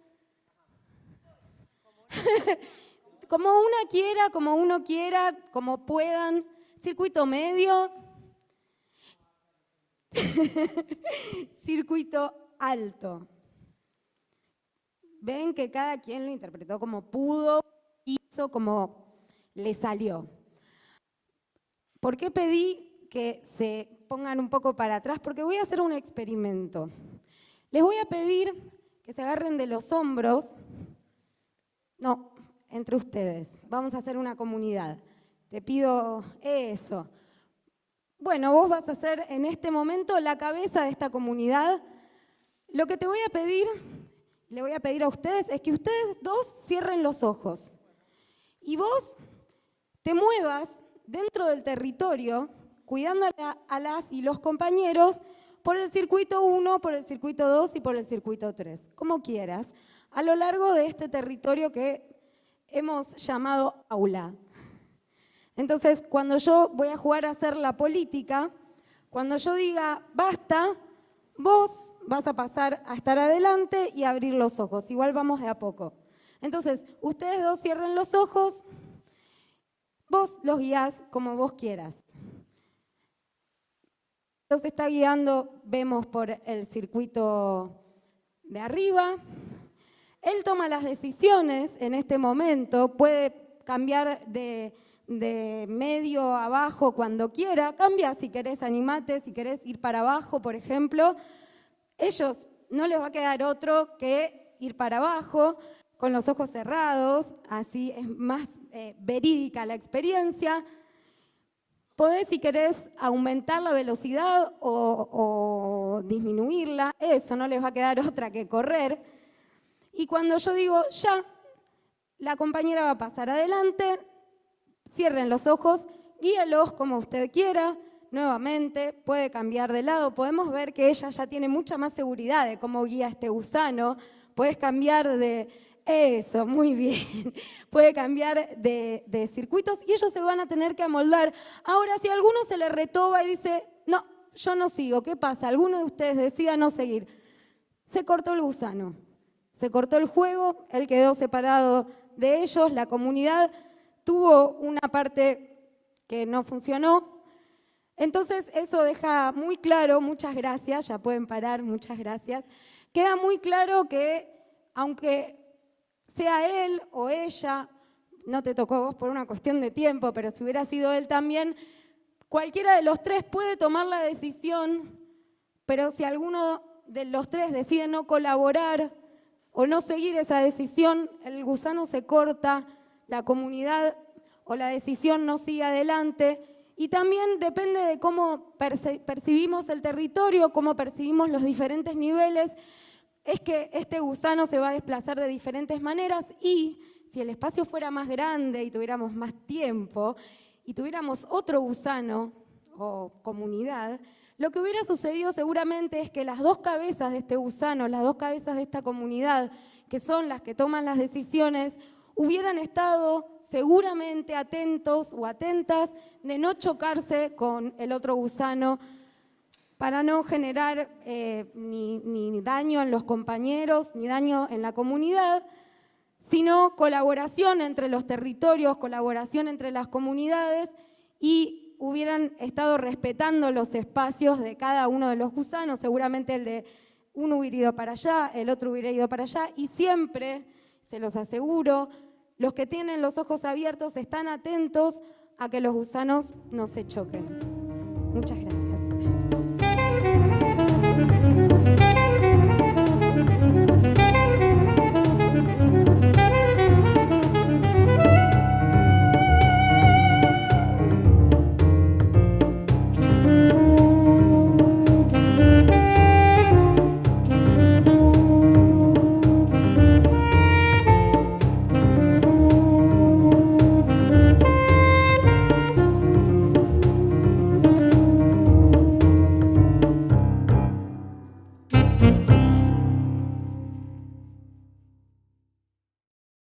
Como uno quiera, como puedan. Circuito medio. Circuito alto. Ven que cada quien lo interpretó como pudo, hizo como le salió. ¿Por qué pedí que se pongan un poco para atrás? Porque voy a hacer un experimento. Les voy a pedir que se agarren de los hombros. No, entre ustedes. Vamos a hacer una comunidad. Te pido eso. Bueno, vos vas a ser en este momento la cabeza de esta comunidad. Lo que te voy a pedir, le voy a pedir a ustedes, es que ustedes dos cierren los ojos. Y vos te muevas dentro del territorio, cuidando a las y los compañeros, por el circuito 1, por el circuito 2 y por el circuito 3, como quieras, a lo largo de este territorio que hemos llamado aula. Entonces, cuando yo voy a jugar a hacer la política, cuando yo diga basta, vos vas a pasar a estar adelante y abrir los ojos. Igual vamos de a poco. Entonces, ustedes dos cierren los ojos, vos los guías como vos quieras. Los está guiando, vemos por el circuito de arriba. Él toma las decisiones en este momento, puede cambiar de medio a abajo cuando quiera, cambia si querés, animate, si querés ir para abajo, por ejemplo. Ellos no les va a quedar otro que ir para abajo, con los ojos cerrados, así es más verídica la experiencia. Podés, si querés, aumentar la velocidad o disminuirla, eso, no les va a quedar otra que correr. Y cuando yo digo ya, la compañera va a pasar adelante, cierren los ojos, guíelos como usted quiera, nuevamente, puede cambiar de lado. Podemos ver que ella ya tiene mucha más seguridad de cómo guía este gusano. Puedes cambiar de eso, muy bien. Puede cambiar de circuitos y ellos se van a tener que amoldar. Ahora, si a alguno se le retoba y dice, no, yo no sigo, ¿qué pasa? Alguno de ustedes decida no seguir. Se cortó el gusano, se cortó el juego, él quedó separado de ellos, la comunidad tuvo una parte que no funcionó. Entonces, eso deja muy claro, muchas gracias, ya pueden parar, muchas gracias. Queda muy claro que, aunque sea él o ella, no te tocó a vos por una cuestión de tiempo, pero si hubiera sido él también, cualquiera de los tres puede tomar la decisión, pero si alguno de los tres decide no colaborar o no seguir esa decisión, el gusano se corta, la comunidad o la decisión no sigue adelante. Y también depende de cómo percibimos el territorio, cómo percibimos los diferentes niveles, es que este gusano se va a desplazar de diferentes maneras y si el espacio fuera más grande y tuviéramos más tiempo y tuviéramos otro gusano o comunidad, lo que hubiera sucedido seguramente es que las dos cabezas de este gusano, las dos cabezas de esta comunidad, que son las que toman las decisiones, hubieran estado seguramente atentos o atentas de no chocarse con el otro gusano, para no generar ni daño en los compañeros, ni daño en la comunidad, sino colaboración entre los territorios, colaboración entre las comunidades, y hubieran estado respetando los espacios de cada uno de los gusanos. Seguramente el de uno hubiera ido para allá, el otro hubiera ido para allá, y siempre, se los aseguro, los que tienen los ojos abiertos están atentos a que los gusanos no se choquen. Muchas gracias.